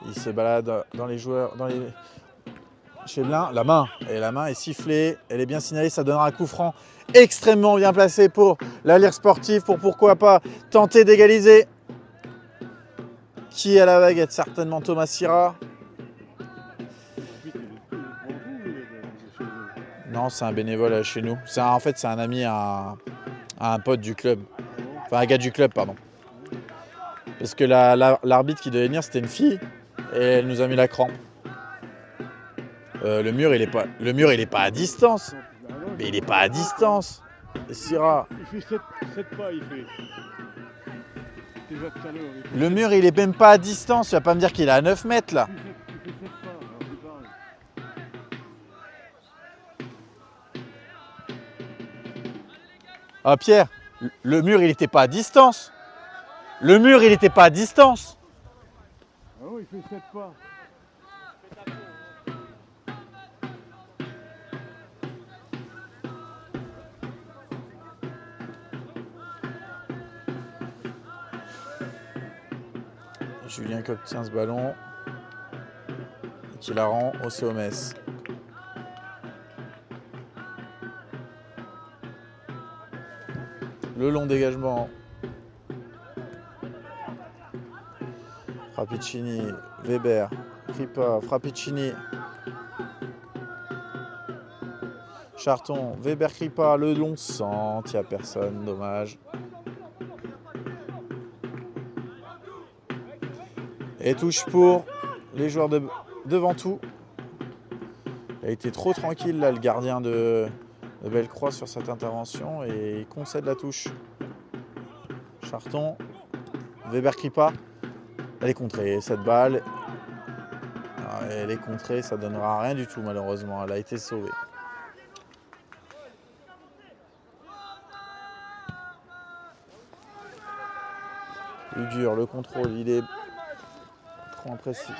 Il se balade dans les joueurs, chez Blain. La main est sifflée, elle est bien signalée, ça donnera un coup franc extrêmement bien placé pour l'Alire Sportif, pour pourquoi pas tenter d'égaliser. Qui à la vague est certainement Thomas Syrah. Non, c'est un bénévole chez nous. En fait, c'est un ami à un pote du club. Enfin, un gars du club, pardon. Parce que l'arbitre qui devait venir, c'était une fille. Et elle nous a mis la crampe. Le mur, il est pas à distance. Mais il est pas à distance. Et Syrah. Il fait 7 pas, il fait. Déjà tout à l'heure. Le mur, il est même pas à distance. Tu vas pas me dire qu'il est à 9 mètres là. Il fait 7 pas, alors c'est pareil. Ah Pierre, le mur, il était pas à distance. Le mur, il était pas à distance. Ah oui, il fait 7 pas. Julien qui obtient ce ballon et qui la rend au CO Metz. Le long dégagement. Frappicini, Weber, Kripa, Frappicini. Charton, Weber, Kripa, le long centre, il n'y a personne, dommage. Et touche pour les joueurs de Ventoux. Il a été trop tranquille là, le gardien de Bellecroix sur cette intervention et il concède la touche. Charton, Weber Kripa. Elle est contrée, cette balle. Elle est contrée, ça ne donnera rien du tout malheureusement. Elle a été sauvée. Plus dur, le contrôle, il est trop imprécis.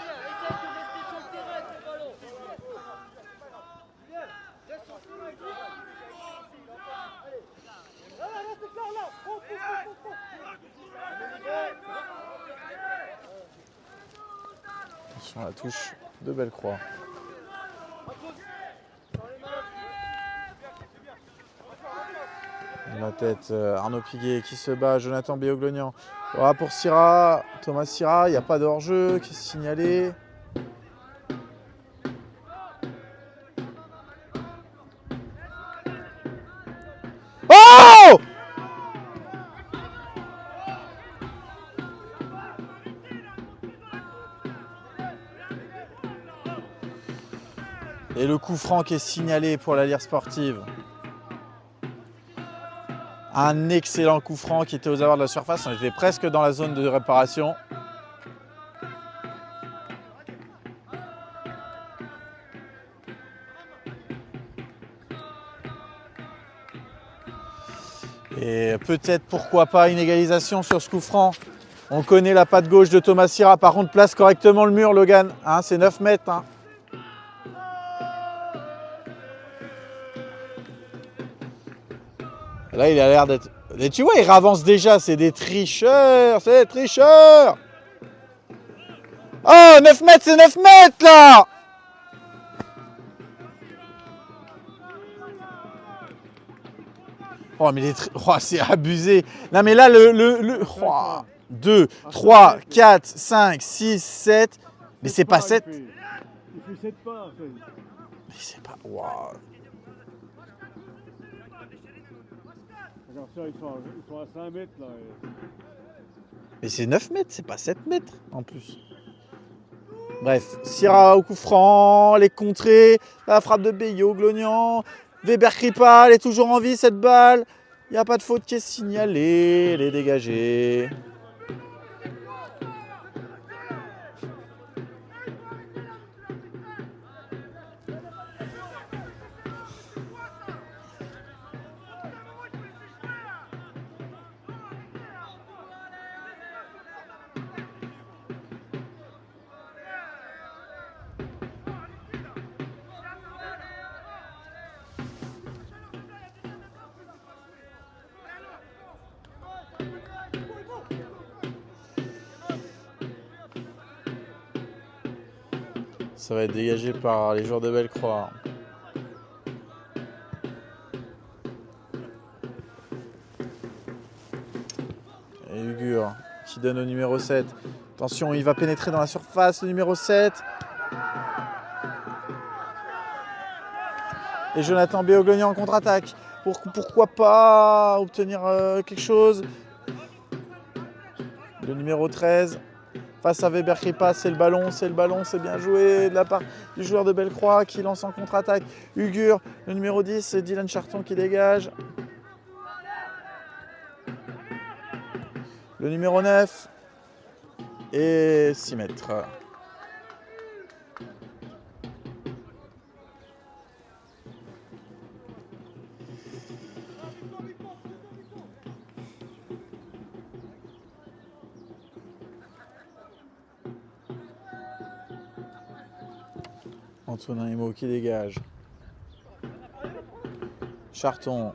Attention à la touche de Bellecroix. La tête, Arnaud Piguet qui se bat, Jonathan Beyoglognon. Voilà pour Syrah, Thomas Syrah, il n'y a pas de hors-jeu qui est signalé. Oh! Et le coup franc qui est signalé pour l'Alire Sportive. Un excellent coup franc qui était aux abords de la surface. On était presque dans la zone de réparation. Et peut-être, pourquoi pas, une égalisation sur ce coup franc On connaît la patte gauche de Thomas Sira. Par contre, place correctement le mur, Logan. Hein, c'est 9 mètres. Hein. Là, il a l'air d'être... Et tu vois, il avance déjà. C'est des tricheurs. C'est des tricheurs. Oh, 9 mètres, c'est 9 mètres, là. Oh, mais c'est abusé. Non, mais là, Oh, 2, 3, 4, 5, 6, 7. Mais c'est pas 7. Il fait 7 pas. Mais c'est pas... Wow. Regarde ça, ils sont à 5 mètres là. Mais c'est 9 mètres, c'est pas 7 mètres en plus. Bref, Sira au coup franc, les contrées, la frappe de Beyo, Glognan, Weber Kripa, elle est toujours en vie cette balle. Il n'y a pas de faute qui est signalée, elle est dégagée. Ça va être dégagé par les joueurs de Bellecroix. Et Ugur qui donne au numéro 7. Attention, il va pénétrer dans la surface, le numéro 7. Et Jonathan Béoglognan en contre-attaque. Pourquoi pas obtenir quelque chose. Le numéro 13. Face à Weber Kripa, c'est le ballon, c'est bien joué de la part du joueur de Bellecroix qui lance en contre-attaque. Ugur, le numéro 10, c'est Dylan Charton qui dégage. Le numéro 9 et 6 mètres. Antonin Imo qui dégage. Charton.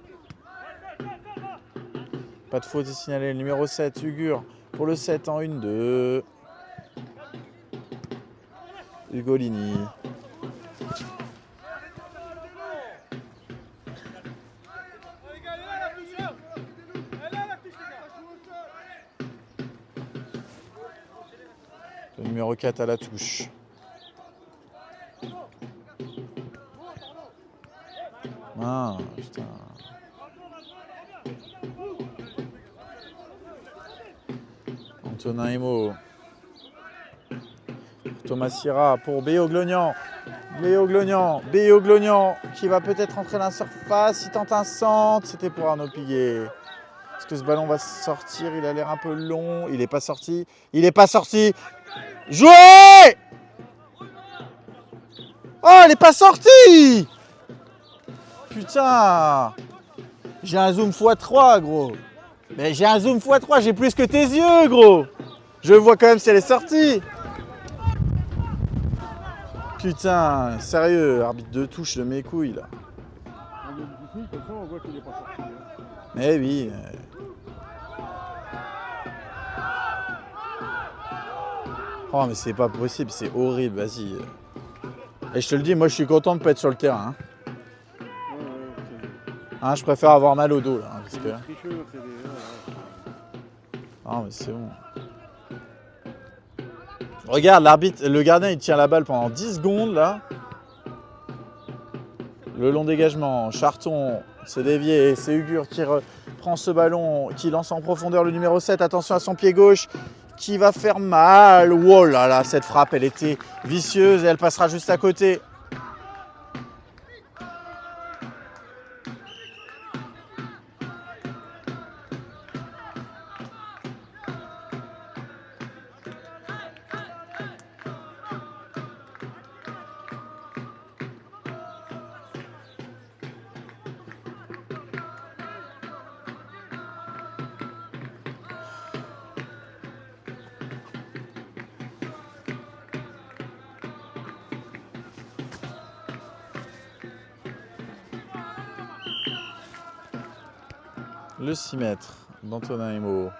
Pas de faute signalée. Le numéro 7, Ugur. Pour le 7 en 1-2. Ugolini. Le numéro 4 à la touche. Ah, putain. Antonin Imo. Thomas Sira pour Béoglognan. Béoglognan qui va peut-être rentrer dans la surface. Il tente un centre. C'était pour Arnaud Piguet. Est-ce que ce ballon va sortir? Il a l'air un peu long. Il n'est pas sorti. Jouez! Oh, il n'est pas sorti! Putain! J'ai un zoom x3, gros. Mais j'ai un zoom x3, j'ai plus que tes yeux, gros. Je vois quand même si elle est sortie. Putain, sérieux, arbitre de touche de mes couilles, là. On voit qu'il n'est pas sorti. Mais oui. Oh, mais c'est pas possible, c'est horrible, vas-y. Et je te le dis, moi je suis content de pas être sur le terrain. Hein, je préfère avoir mal au dos, là. Parce que... Ah, mais c'est bon. Regarde, l'arbitre, le gardien, il tient la balle pendant 10 secondes, là. Le long dégagement, Charton, c'est dévié, c'est Ugur qui reprend ce ballon, qui lance en profondeur le numéro 7. Attention à son pied gauche, qui va faire mal. Oh là là, cette frappe, elle était vicieuse et elle passera juste à côté. Le 6 mètres d'Antonin Emo.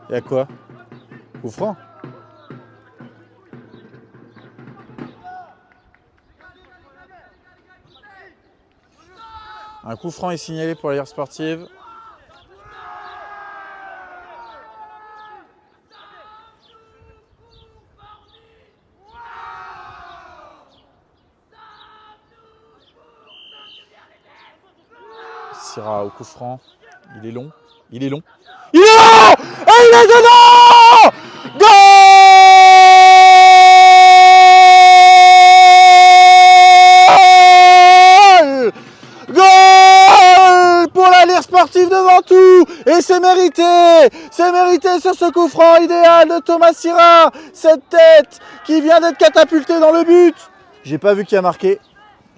Et à quoi? Coup franc? Un coup franc est signalé pour l'Alliance sportive. Sira au coup franc. Il est long. Il est long. Il est long! Et il est dedans! Goal! Goal pour la Lire sportive devant tout! Et c'est mérité! C'est mérité sur ce coup franc idéal de Thomas Sira! Cette tête qui vient d'être catapultée dans le but! J'ai pas vu qui a marqué.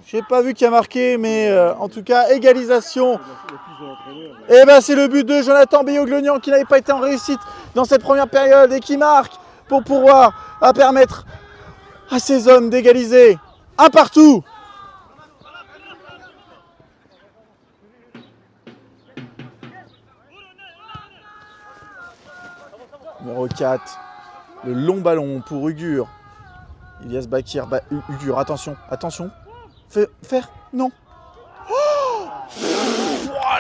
J'ai pas vu qui a marqué, mais en tout cas, égalisation. Et ben c'est le but de Jonathan Beyoglonian qui n'avait pas été en réussite dans cette première période et qui marque pour pouvoir permettre à ces hommes d'égaliser. Un partout. Numéro 4, le long ballon pour Ugur. Ilias Bakir, Ugur, attention, attention. Faire, non. Oh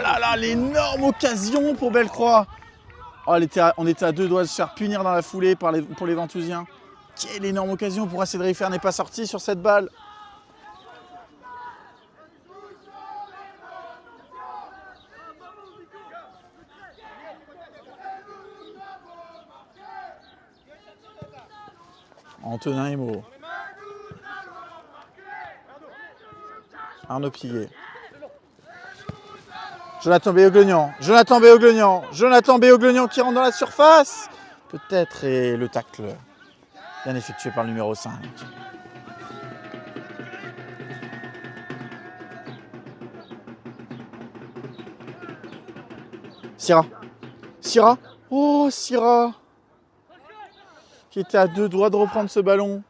là là, l'énorme occasion pour Bellecroix. Oh, on était à deux doigts de se faire punir dans la foulée pour les Ventousiens. Quelle énorme occasion pour Cédric Fer n'est pas sorti sur cette balle. Antonin Emo. Arnaud Piguet. Jonathan Beyoglonian. Jonathan Beyoglonian. Jonathan Beyoglonian qui rentre dans la surface. Peut-être, et le tacle bien effectué par le numéro 5. Sira. Sira. Oh, Sira. Qui était à deux doigts de reprendre ce ballon.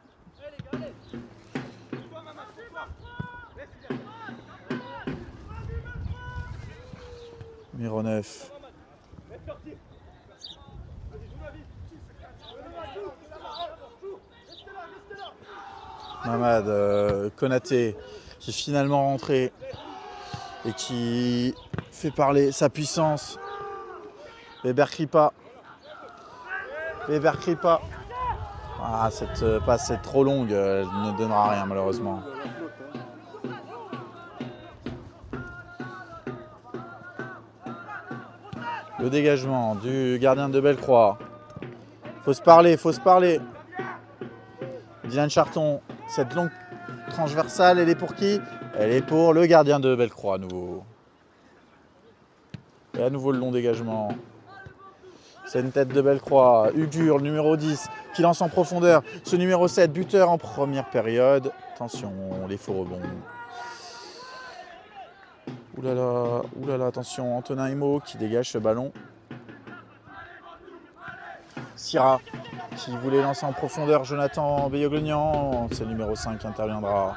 Numéro 9. Mamad Konaté qui est finalement rentré et qui fait parler sa puissance. Weber Kripa. Weber Kripa. Ah, cette passe est trop longue, elle ne donnera rien malheureusement. Le dégagement du gardien de Bellecroix. Faut se parler, faut se parler. Dylan Charton, cette longue transversale, elle est pour qui? Elle est pour le gardien de Bellecroix à nouveau. Et à nouveau le long dégagement. C'est une tête de Bellecroix. Ugur, le numéro 10, qui lance en profondeur. Ce numéro 7, buteur en première période. Attention, les faux rebonds. Oulala, attention, Antonin Emo qui dégage ce ballon. Sira qui voulait lancer en profondeur Jonathan Beyoglonian. C'est le numéro 5 qui interviendra.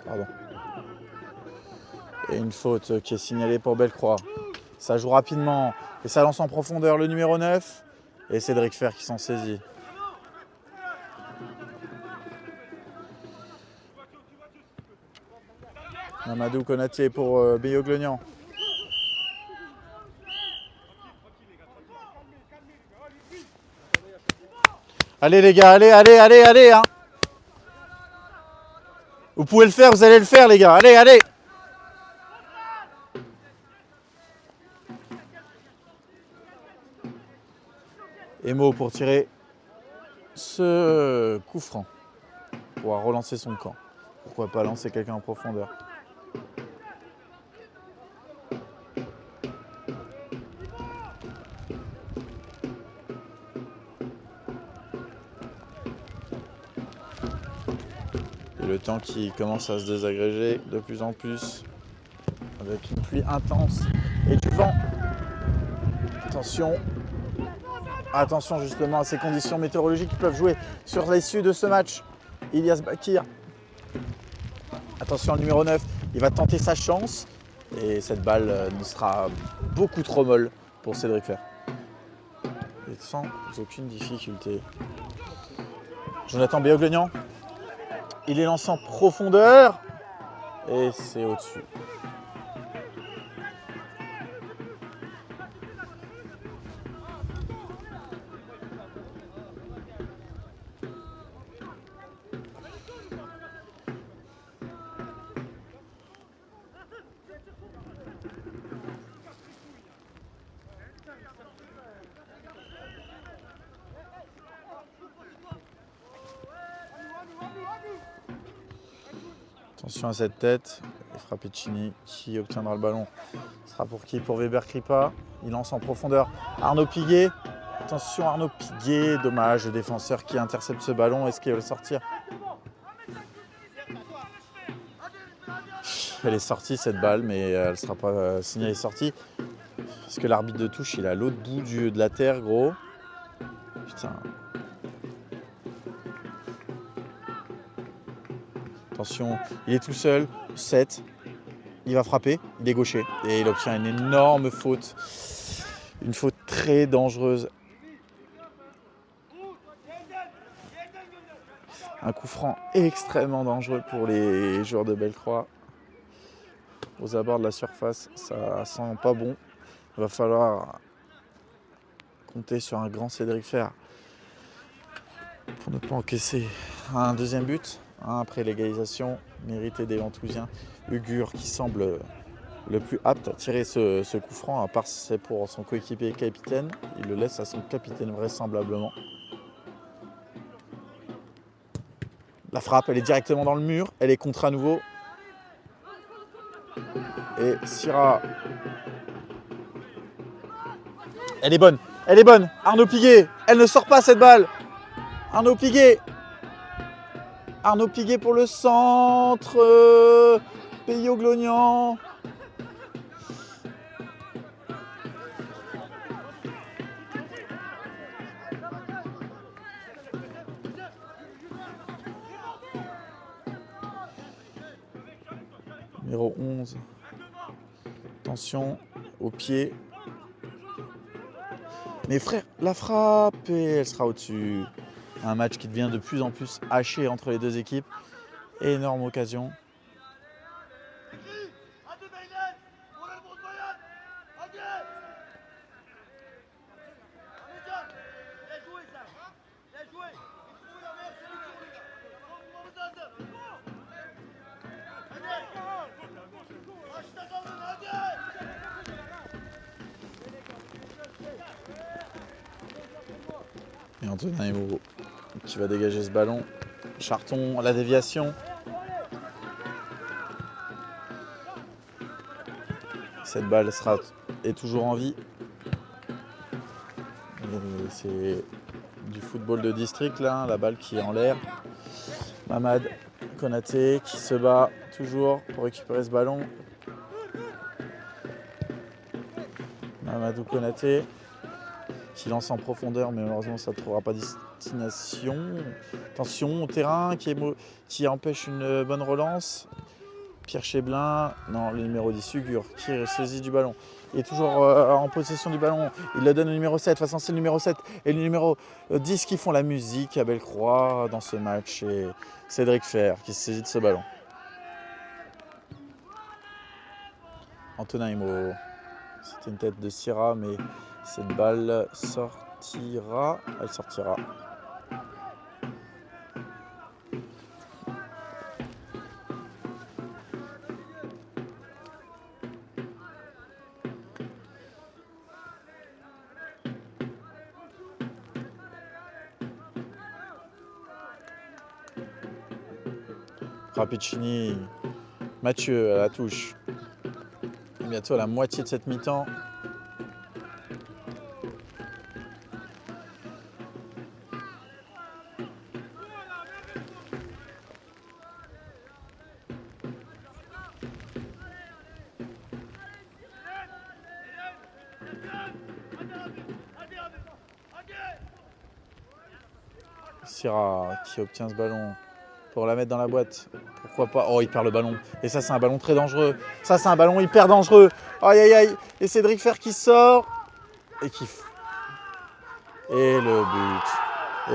Pardon. Et une faute qui est signalée pour Bellecroix. Ça joue rapidement et ça lance en profondeur le numéro 9 et Cédric Fer qui s'en saisit. Mamadou Konaté pour Beyoglonian. Allez les gars, allez hein. Vous pouvez le faire, vous allez le faire les gars, allez. Emo pour tirer ce coup franc. Pour pouvoir relancer son camp. Pourquoi pas lancer quelqu'un en profondeur. Et le temps qui commence à se désagréger de plus en plus avec une pluie intense et du vent. Attention. Attention justement à ces conditions météorologiques qui peuvent jouer sur l'issue de ce match. Ilyas Bakir. Attention, le numéro 9, il va tenter sa chance. Et cette balle ne sera beaucoup trop molle pour Cédric Fer. Et sans aucune difficulté. Jonathan Béoglenian. Il est lancé en profondeur. Et c'est au-dessus. Attention à cette tête, et Frappicini qui obtiendra le ballon. Ce sera pour qui? Pour Weber Kripa. Il lance en profondeur Arnaud Piguet. Attention Arnaud Piguet, dommage, le défenseur qui intercepte ce ballon. Est-ce qu'il va le sortir? Elle est sortie cette balle, mais elle ne sera pas signalée sortie. Parce que l'arbitre de touche, il est à l'autre bout de la terre, gros. Putain. Attention, il est tout seul, 7, il va frapper, il est gaucher et il obtient une énorme faute, une faute très dangereuse. Un coup franc extrêmement dangereux pour les joueurs de Bellecroix. Aux abords de la surface, ça sent pas bon. Il va falloir compter sur un grand Cédric Fer pour ne pas encaisser un deuxième but. Après l'égalisation méritée des Ventousiens, Ugur qui semble le plus apte à tirer ce coup franc, à part si c'est pour son coéquipier capitaine. Il le laisse à son capitaine vraisemblablement. La frappe, elle est directement dans le mur, elle est contre à nouveau. Et Syrah, elle est bonne, elle est bonne. Arnaud Piguet, elle ne sort pas cette balle. Arnaud Piguet. Arnaud Piguet pour le centre. Béoglenian. Numéro 11. Attention au pied. Mais frère, la frappe et elle sera au-dessus. Un match qui devient de plus en plus haché entre les deux équipes. Énorme occasion. Et Antonin Emo qui va dégager ce ballon. Charton, la déviation. Cette balle est toujours en vie. C'est du football de district là, la balle qui est en l'air. Mamad Konaté qui se bat toujours pour récupérer ce ballon. Mamadou Konaté qui lance en profondeur, mais malheureusement ça ne trouvera pas destination. Attention au terrain qui empêche une bonne relance. Pierre Cheblin, non, le numéro 10, Ugur, qui saisit du ballon. Il est toujours en possession du ballon. Il le donne au numéro 7. De toute façon, c'est le numéro 7 et le numéro 10 qui font la musique à Bellecroix dans ce match. Et Cédric Fer qui se saisit de ce ballon. Antonin Emo. C'était une tête de Syrah, mais cette balle sortira. Elle sortira. Frappicini, Mathieu à la touche. Bientôt à la moitié de cette mi-temps. Syrah qui obtient ce ballon pour la mettre dans la boîte. Pourquoi pas? Oh, il perd le ballon. Et ça, c'est un ballon très dangereux. Ça, c'est un ballon hyper dangereux. Aïe, aïe, aïe. Et Cédric Fer qui sort. Et qui... Et le but.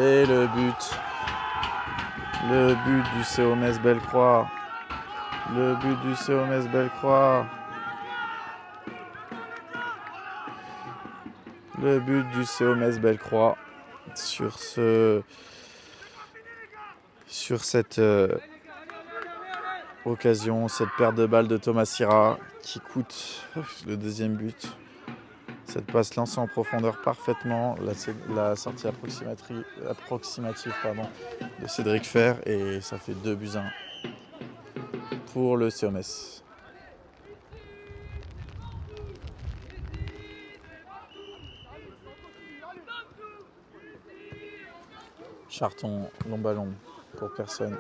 Et le but. Le but du CO Metz Bellecroix. Le but du CO Metz Bellecroix. Le but du CO Metz Bellecroix sur cette occasion, cette perte de balle de Thomas Syrah qui coûte le deuxième but. Cette passe lancée en profondeur parfaitement, la sortie approximative de Cédric Fer et ça fait 2-1 pour le CO Metz. Charton, long ballon pour personne.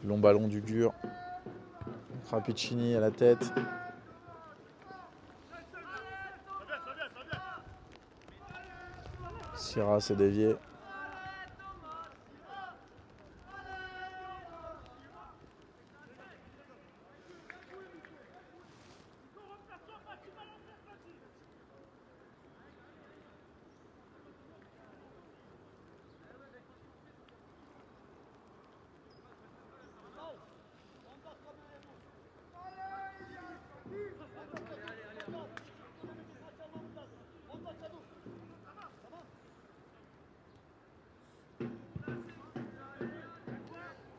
Long ballon du dur. Rapicini à la tête. Syrah s'est dévié.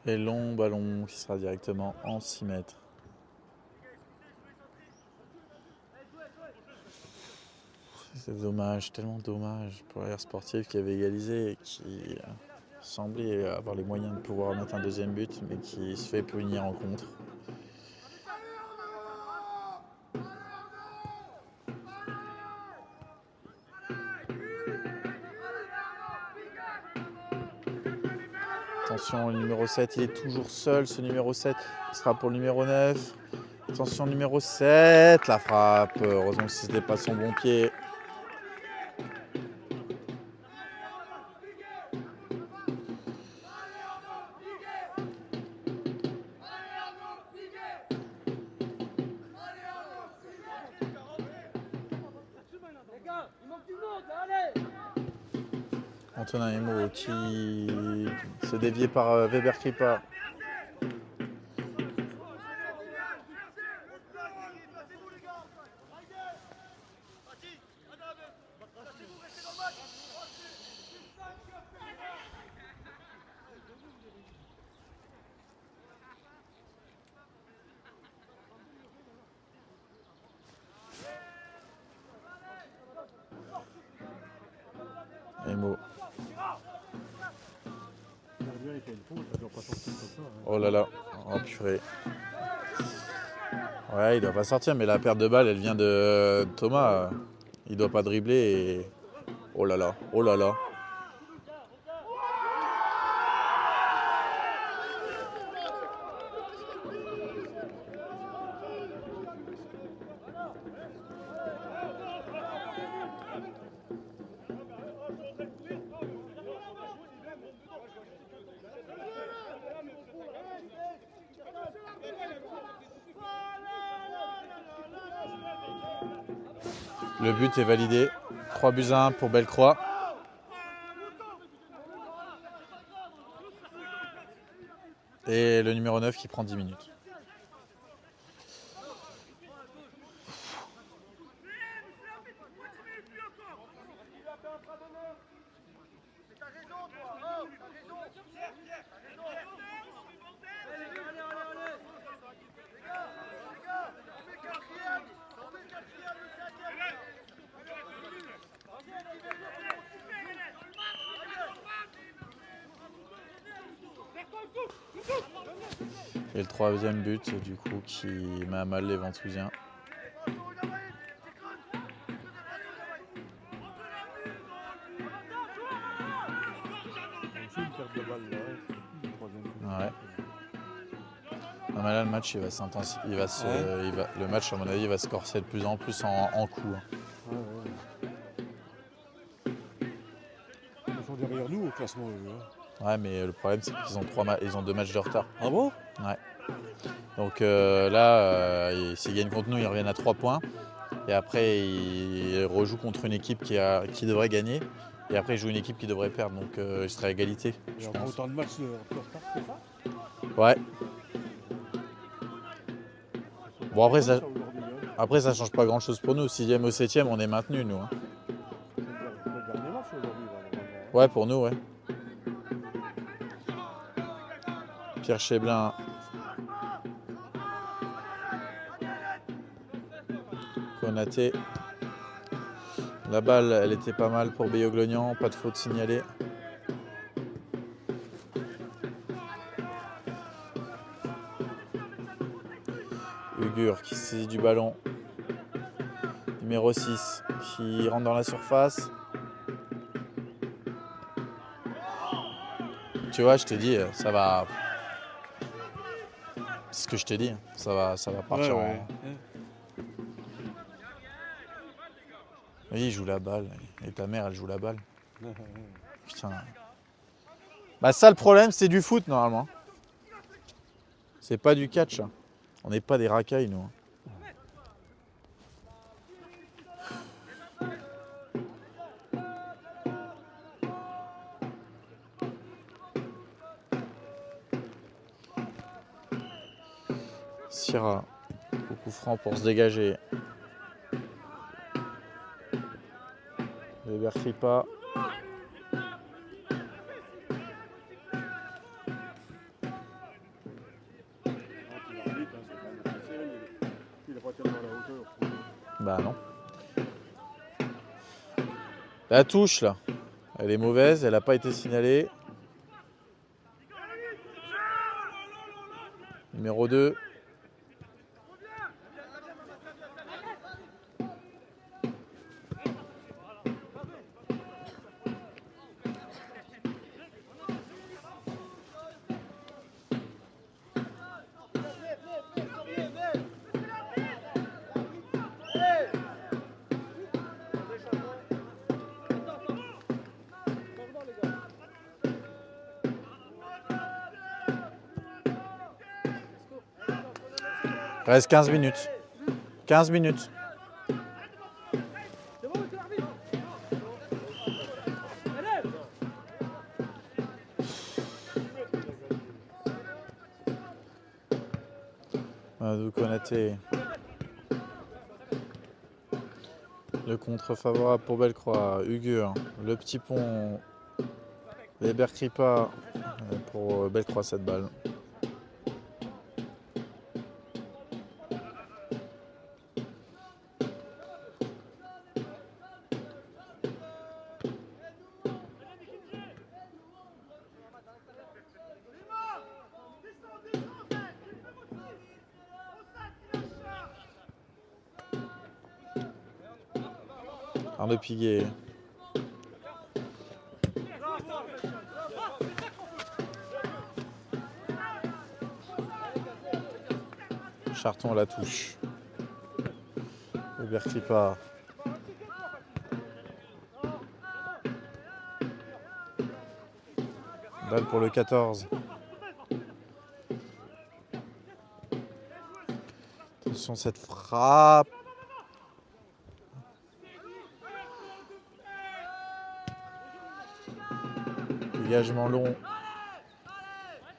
Et long ballon qui sera directement en 6 mètres. C'est dommage, tellement dommage pour l'air sportif qui avait égalisé et qui semblait avoir les moyens de pouvoir mettre un deuxième but, mais qui se fait punir en contre. Attention, le numéro 7, il est toujours seul, ce numéro 7. Il sera pour le numéro 9. Attention, numéro 7, la frappe. Heureusement que ce n'était pas son bon pied. Antonin Emo qui se déviait par Weber Kripa. Emo. Oh là là, oh purée. Ouais, il doit pas sortir, mais la perte de balle, elle vient de Thomas. Il doit pas dribbler et... Oh là là, oh là là. Le but est validé. 3-1 pour Bellecroix. Et le numéro 9 qui prend 10 minutes. Et le troisième but, du coup, qui met à mal les Ventousiens. Aussi une perte de balle là. Le troisième but. Ouais. Non, mais là, le match, il va s'intensifier. Le match, à mon avis, il va se corser de plus en plus en coups. Hein. Ouais. Ils sont derrière nous au classement. Eux, hein. Ouais, mais le problème, c'est qu'ils ont, ils ont 2 matchs de retard. Ah bon? Ouais. Donc là, s'ils gagnent contre nous, ils reviennent à 3 points. Et après, ils rejouent contre une équipe qui devrait gagner. Et après, ils jouent une équipe qui devrait perdre. Donc ils seraient à égalité, Il y je aura pense. autant de matchs de retard que ça? Ouais. Bon, après, ça aujourd'hui, hein. change pas grand-chose pour nous. 6e ou 7e, on est maintenus, nous. Hein. C'est le dernier match aujourd'hui. Là, normalement. Ouais, pour nous, ouais. Pierre Cheblin. Konaté. La balle, elle était pas mal pour Beyoglognan, pas de faute signalée. Ugur qui saisit du ballon. Numéro 6 qui rentre dans la surface. Tu vois, je te dis, ça va. C'est ce que je te dis, ça va partir Ouais. Oui, il joue la balle. Et ta mère, elle joue la balle. Putain. Bah ça, le problème, c'est du foot, normalement. C'est pas du catch. Hein. On n'est pas des racailles, nous. Hein. Sierra, au coup franc pour se dégager. Weber Kripa. Bah non. La touche là, elle est mauvaise, elle n'a pas été signalée. Numéro 2. Reste 15 minutes. 15 minutes. Madou Konaté. Le contre favorable pour Bellecroix. Ugur. Le petit pont. Weber Kripa pour Bellecroix cette balle. Arnaud Piguet. Charton à la touche. Weber Kripa. Balle pour le 14. Attention cette frappe. Dégagement long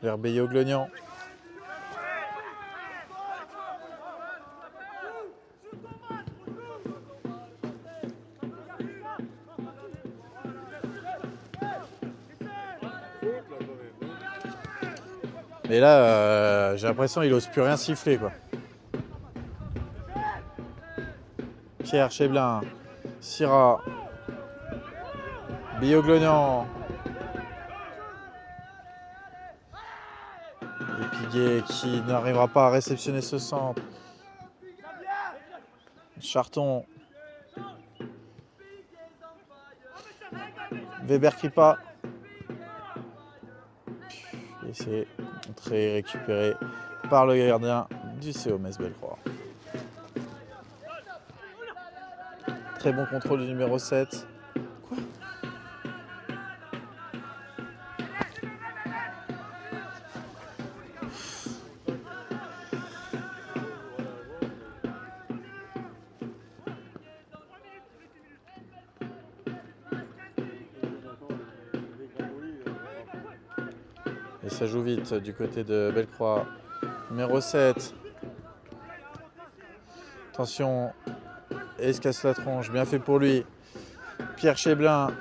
vers Beyoglognan. Et là, j'ai l'impression qu'il n'ose plus rien siffler, quoi. Pierre Cheblin, Syrah, Beyoglognan. Et Piguet qui n'arrivera pas à réceptionner ce centre. Charton. Weber Kripa. Et c'est très récupéré par le gardien du CO Metz Bellecroix. Très bon contrôle du numéro 7. Quoi ? Et ça joue vite du côté de Bellecroix. Numéro 7. Attention. Et se casse la tronche. Bien fait pour lui. Pierre Cheblin.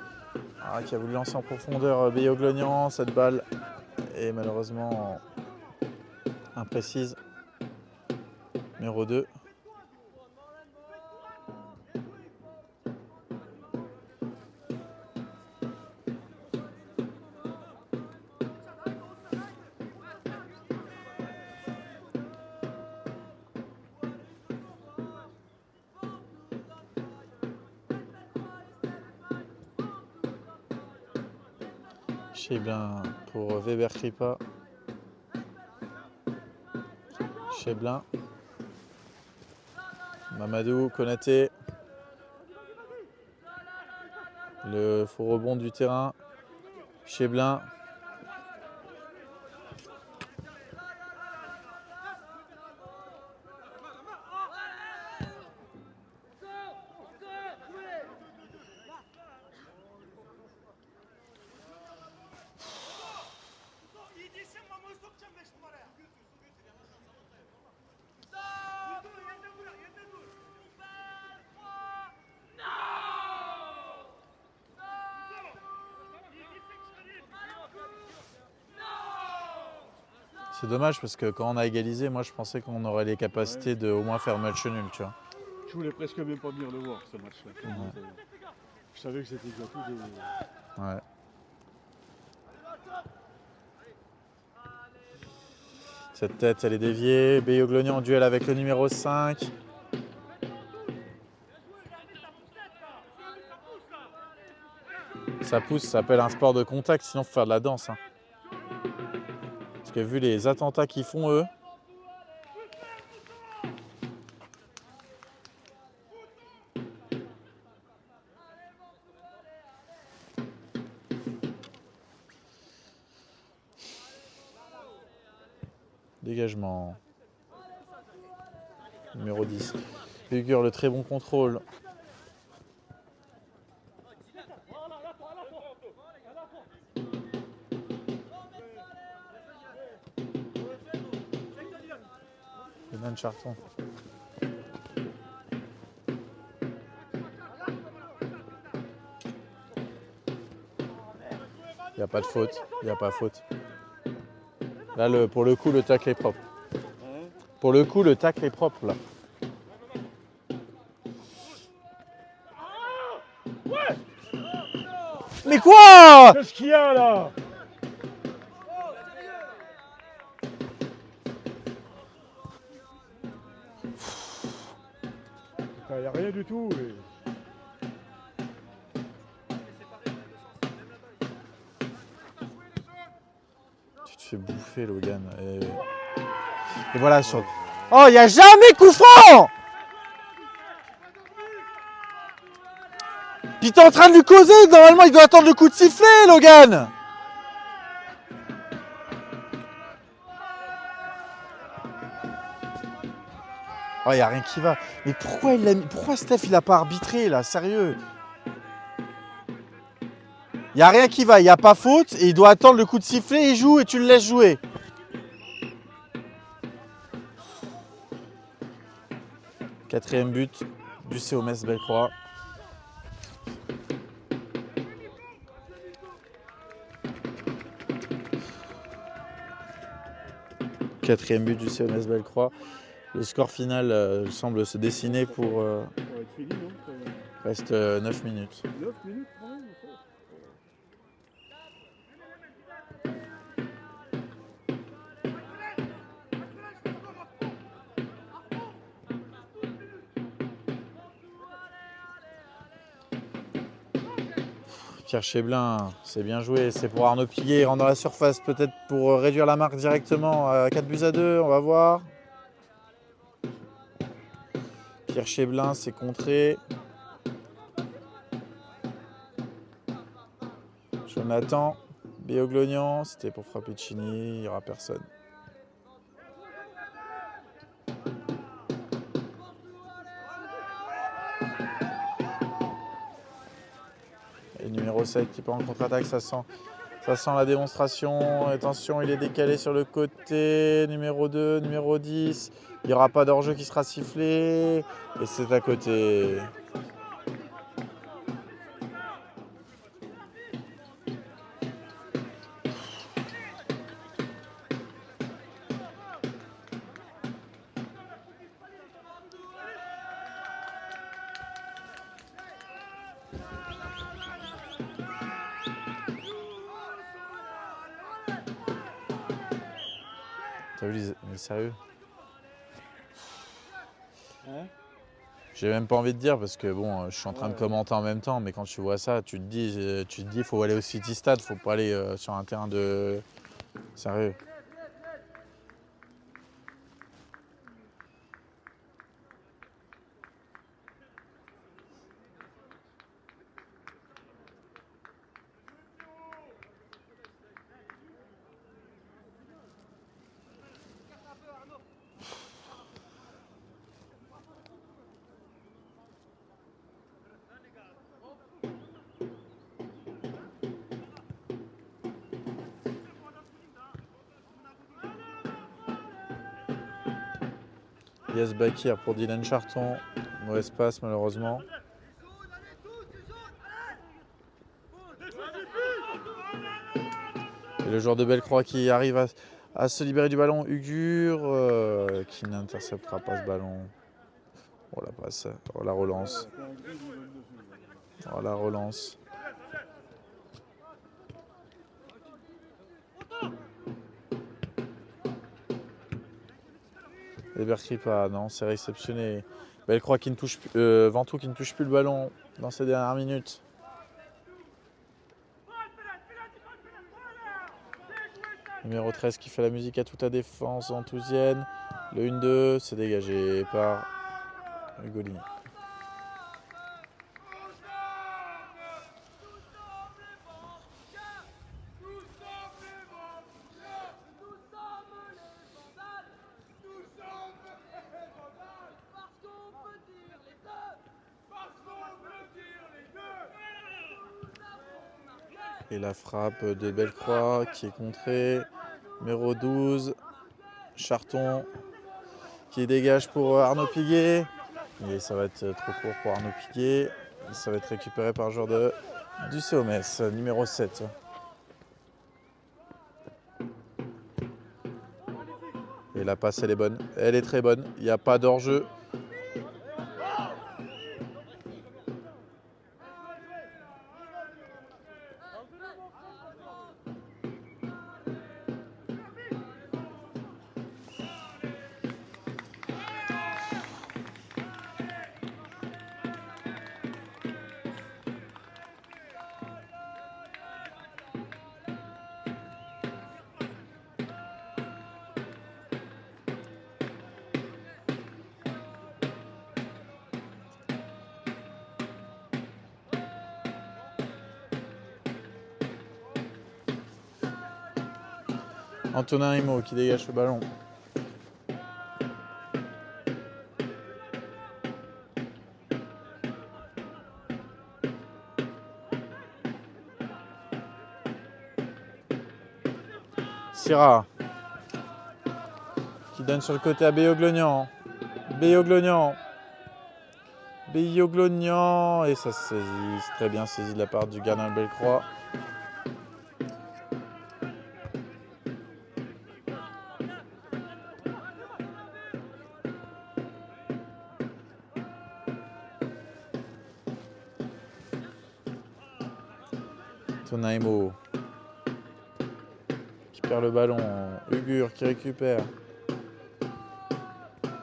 Qui a voulu lancer en profondeur Beyoglognan. Cette balle est malheureusement imprécise. Numéro 2. Cheblin pour Weber Kripa. Cheblin. Mamadou, Konaté. Le faux rebond du terrain. Cheblin. C'est dommage parce que quand on a égalisé, moi je pensais qu'on aurait les capacités de au moins faire match nul, tu vois. Je voulais presque même pas venir le voir ce match-là. Ouais. Je savais que c'était gâté des... Ouais. Cette tête, elle est déviée. Beyoglognan en duel avec le numéro 5. Ça pousse, ça s'appelle un sport de contact, sinon il faut faire de la danse. Hein. Parce que vu les attentats qu'ils font, eux, dégagement. Numéro 10. Hugur, le très bon contrôle. Renan Charton. Il n'y a pas de faute. Il n'y a pas faute. Là, pour le coup, le tacle est propre. Pour le coup, le tacle est propre, là. Mais quoi? Qu'est-ce qu'il y a, là? Il n'y a rien du tout. Mais... Tu te fais bouffer, Logan. Et voilà, sur... Oh, il n'y a jamais coup franc! Puis t'es en train de lui causer, normalement il doit attendre le coup de sifflet, Logan! Oh, il n'y a rien qui va. Mais pourquoi il l'a mis... Pourquoi Steph il a pas arbitré là, sérieux? Il n'y a rien qui va, il n'y a pas faute et il doit attendre le coup de sifflet, il joue et tu le laisses jouer. Quatrième but du CO Metz Bellecroix. Quatrième but du CO Metz Bellecroix. Le score final semble se dessiner pour... Ça va être fini, non? Reste 9 minutes. 9 minutes, quand même. Pierre Cheblin, c'est bien joué. C'est pour Arnaud Piguet. Il rentre dans la surface peut-être pour réduire la marque directement à 4-2. On va voir. Pierre Cheblin, c'est contré. Jonathan, Béoglognan, c'était pour Frappicini, il n'y aura personne. Et numéro 7 qui part en contre-attaque, ça sent la démonstration. Attention, il est décalé sur le côté. Numéro 2, numéro 10. Il n'y aura pas d'hors-jeu qui sera sifflé. Et c'est à côté. T'as vu, mais sérieux? Hein? J'ai même pas envie de dire parce que bon, je suis en train de commenter en même temps, mais quand tu vois ça, tu te dis, faut aller au City Stade, faut pas aller sur un terrain de. Sérieux. Yes Bakir pour Dylan Charton. Mauvais passe malheureusement. Et le joueur de Bellecroix qui arrive à se libérer du ballon. Ugur qui n'interceptera pas ce ballon. Oh la passe, oh la relance. Oh la relance. Et Berkripa, non, c'est réceptionné. Bellecroix qui ne touche plus, Ventoux qui ne touche plus le ballon dans ces dernières minutes. Numéro 13 qui fait la musique à toute la défense, Ventousienne. Le 1-2, c'est dégagé par Ugolini. Et la frappe de Bellecroix qui est contrée. Numéro 12, Charton qui dégage pour Arnaud Piguet. Et ça va être trop court pour Arnaud Piguet. Ça va être récupéré par le joueur du COMS, numéro 7. Et la passe, elle est bonne. Elle est très bonne. Il n'y a pas d'hors-jeu. Antonin Imo qui dégage le ballon. Syrah qui donne sur le côté à Béoglognan. Béoglognan. Et ça se saisit, c'est très bien saisi de la part du gardien de Bellecroix. Tonaimo qui perd le ballon. Ugur qui récupère.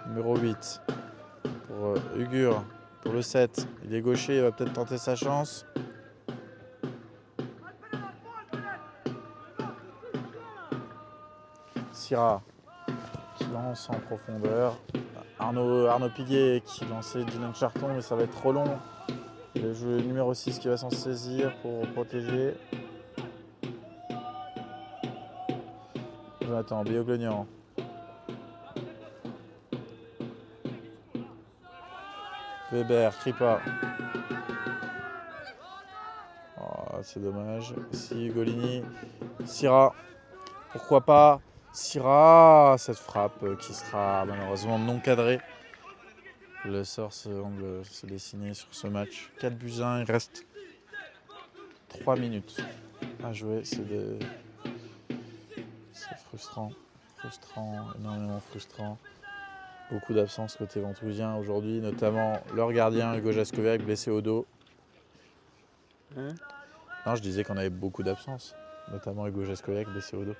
Numéro 8 pour Ugur, pour le 7. Il est gaucher, il va peut-être tenter sa chance. Syrah qui lance en profondeur. Arnaud Piguet qui lançait Dylan Charton, mais ça va être trop long. Le joueur numéro 6 qui va s'en saisir pour protéger. Jonathan Bioglognan. Weber, Kripa. Oh, c'est dommage. Si Golini. Syrah. Pourquoi pas Syrah. Cette frappe qui sera malheureusement non cadrée. Le sort semble se dessiner sur ce match. 4-1, il reste 3 minutes à jouer. C'est frustrant. Énormément frustrant. Beaucoup d'absences côté ventousien aujourd'hui, notamment leur gardien Hugo Jaskoviak blessé au dos. Hein? Non, je disais qu'on avait beaucoup d'absences, notamment Hugo Jaskoviak blessé au dos.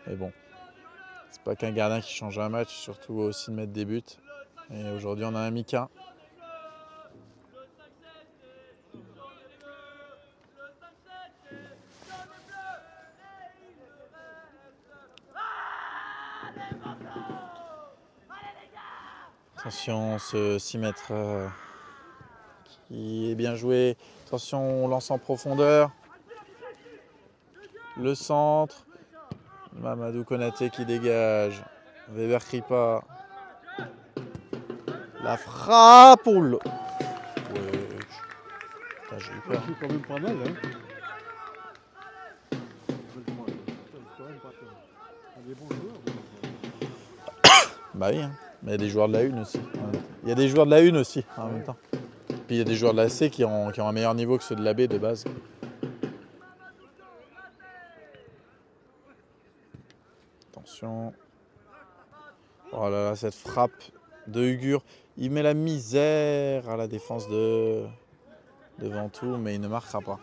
Mais bon, c'est pas qu'un gardien qui change un match, surtout aussi de mettre des buts. Et aujourd'hui, on a un Mika. Attention, ce 6 mètres qui est bien joué. Attention, on lance en profondeur. Le centre. Mamadou Konaté qui dégage. Weber Kripa. La frappe. Oh là. Ouais. Putain, j'ai eu peur. C'est quand même pas mal, hein. C'est quand même pas mal. On a des bons joueurs. Bah oui, hein. Mais il y a des joueurs de la une aussi. Il y a des joueurs de la une aussi en même temps. Puis il y a des joueurs de la C qui ont un meilleur niveau que ceux de la B de base. Attention. Oh là là, cette frappe de Hugur. Il met la misère à la défense de Ventoux, mais il ne marquera pas.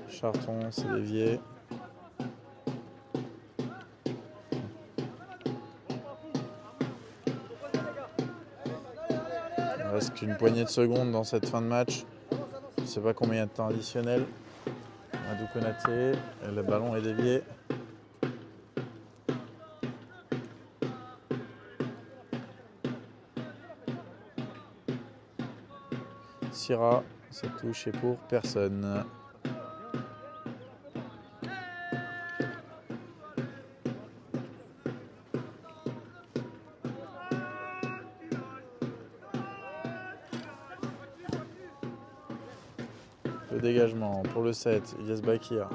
Charton, c'est dévié. Il reste qu'une poignée de secondes dans cette fin de match. Je ne sais pas combien de temps additionnel. Madou Konaté, et le ballon est dévié. Syrah, cette touche est pour personne. Le dégagement pour le 7, Ilyes Bakir.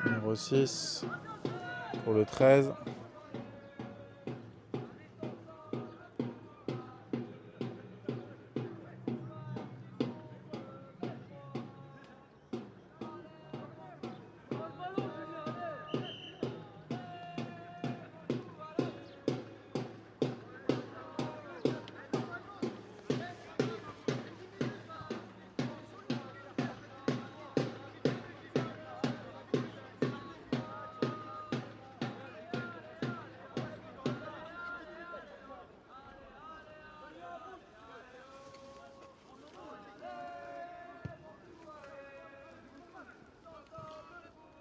Numéro 6 pour le 13.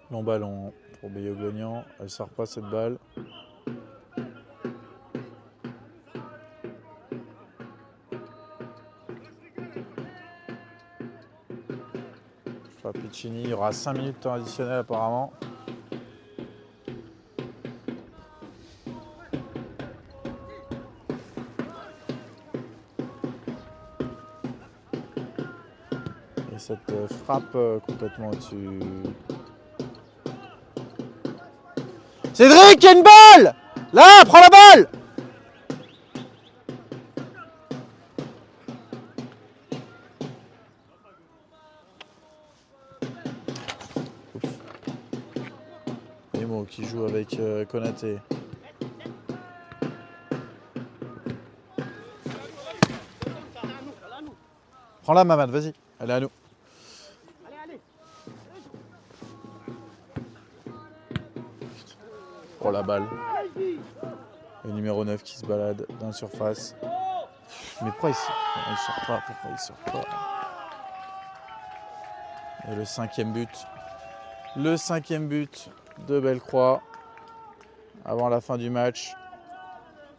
Long ballon pour Bioglognan. Elle ne sort pas cette balle. Piccini, il y aura 5 minutes de temps additionnel apparemment. Et cette frappe complètement au-dessus. Cédric, il y a une balle! Là, prends la balle! Nemo qui joue avec Konaté. Prends-la, Mamad, vas-y. Elle est à nous. Oh la balle. Le numéro 9 qui se balade dans la surface. Mais pourquoi il sort pas? Pourquoi il sort pas? Et le 5e but. Le 5e but de Bellecroix. Avant la fin du match.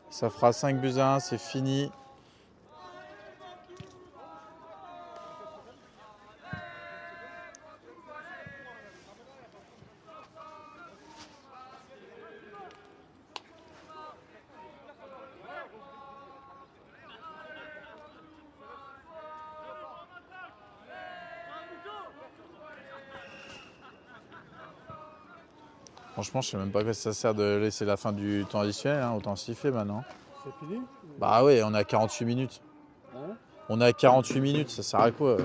Ça fera 5-1, c'est fini. Franchement, je sais même pas à quoi ça sert de laisser la fin du temps additionnel, hein, autant siffler maintenant. C'est fini? Bah oui, on a 48 minutes. Hein? On a 48 minutes, ça sert à quoi? Ouais.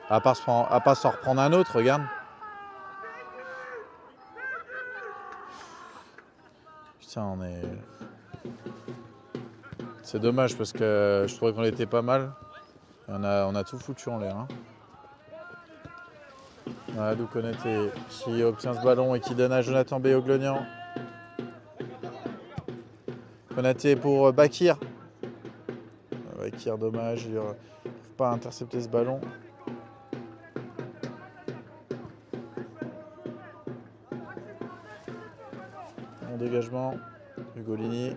À part s'en reprendre un autre, regarde. Putain, on est... C'est dommage parce que je trouvais qu'on était pas mal. Et on a tout foutu en l'air. Hein. Mamadou Konaté qui obtient ce ballon et qui donne à Jonathan Béoglonian. Konaté pour Bakir. Bakir, dommage, il n'arrive pas à intercepter ce ballon. Bon dégagement, Ugolini.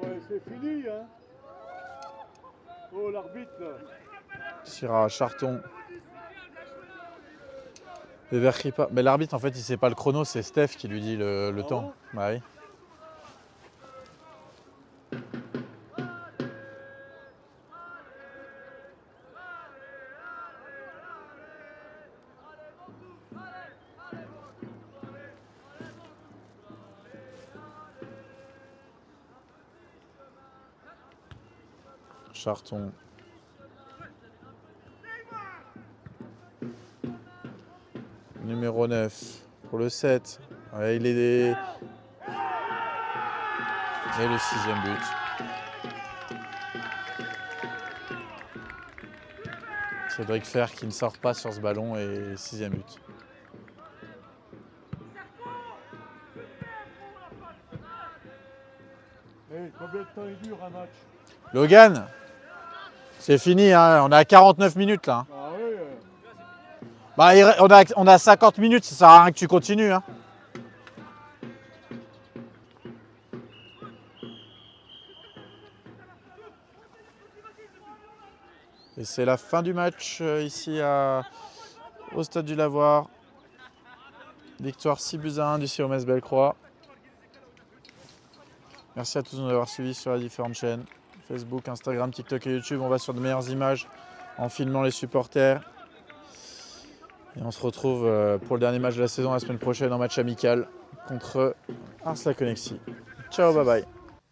Ouais, c'est fini, hein. Oh, l'arbitre, là. Syrah, Charton. Weber crie pas. Mais l'arbitre, en fait, il sait pas le chrono, c'est Steph qui lui dit le temps. Bah oui. Charton. Numéro 9 pour le 7. Ouais, il est et le 6e but. Cédric Fer qui ne sort pas sur ce ballon et 6e but. Hey, combien de temps il dure un match? Logan, c'est fini, hein. On est à 49 minutes là. Ah oui. Bah, on a 50 minutes, ça sert à rien que tu continues. Hein. Et c'est la fin du match ici au stade du Lavoir. Victoire 6-1 du COMS Bellecroix. Merci à tous de nous avoir suivis sur les différentes chaînes. Facebook, Instagram, TikTok et YouTube. On va sur de meilleures images en filmant les supporters. Et on se retrouve pour le dernier match de la saison la semaine prochaine en match amical contre Ars-la-Connexie. Ciao, bye bye.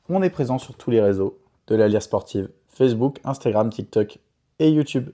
On est présent sur tous les réseaux de l'Alliance Sportive. Facebook, Instagram, TikTok et YouTube.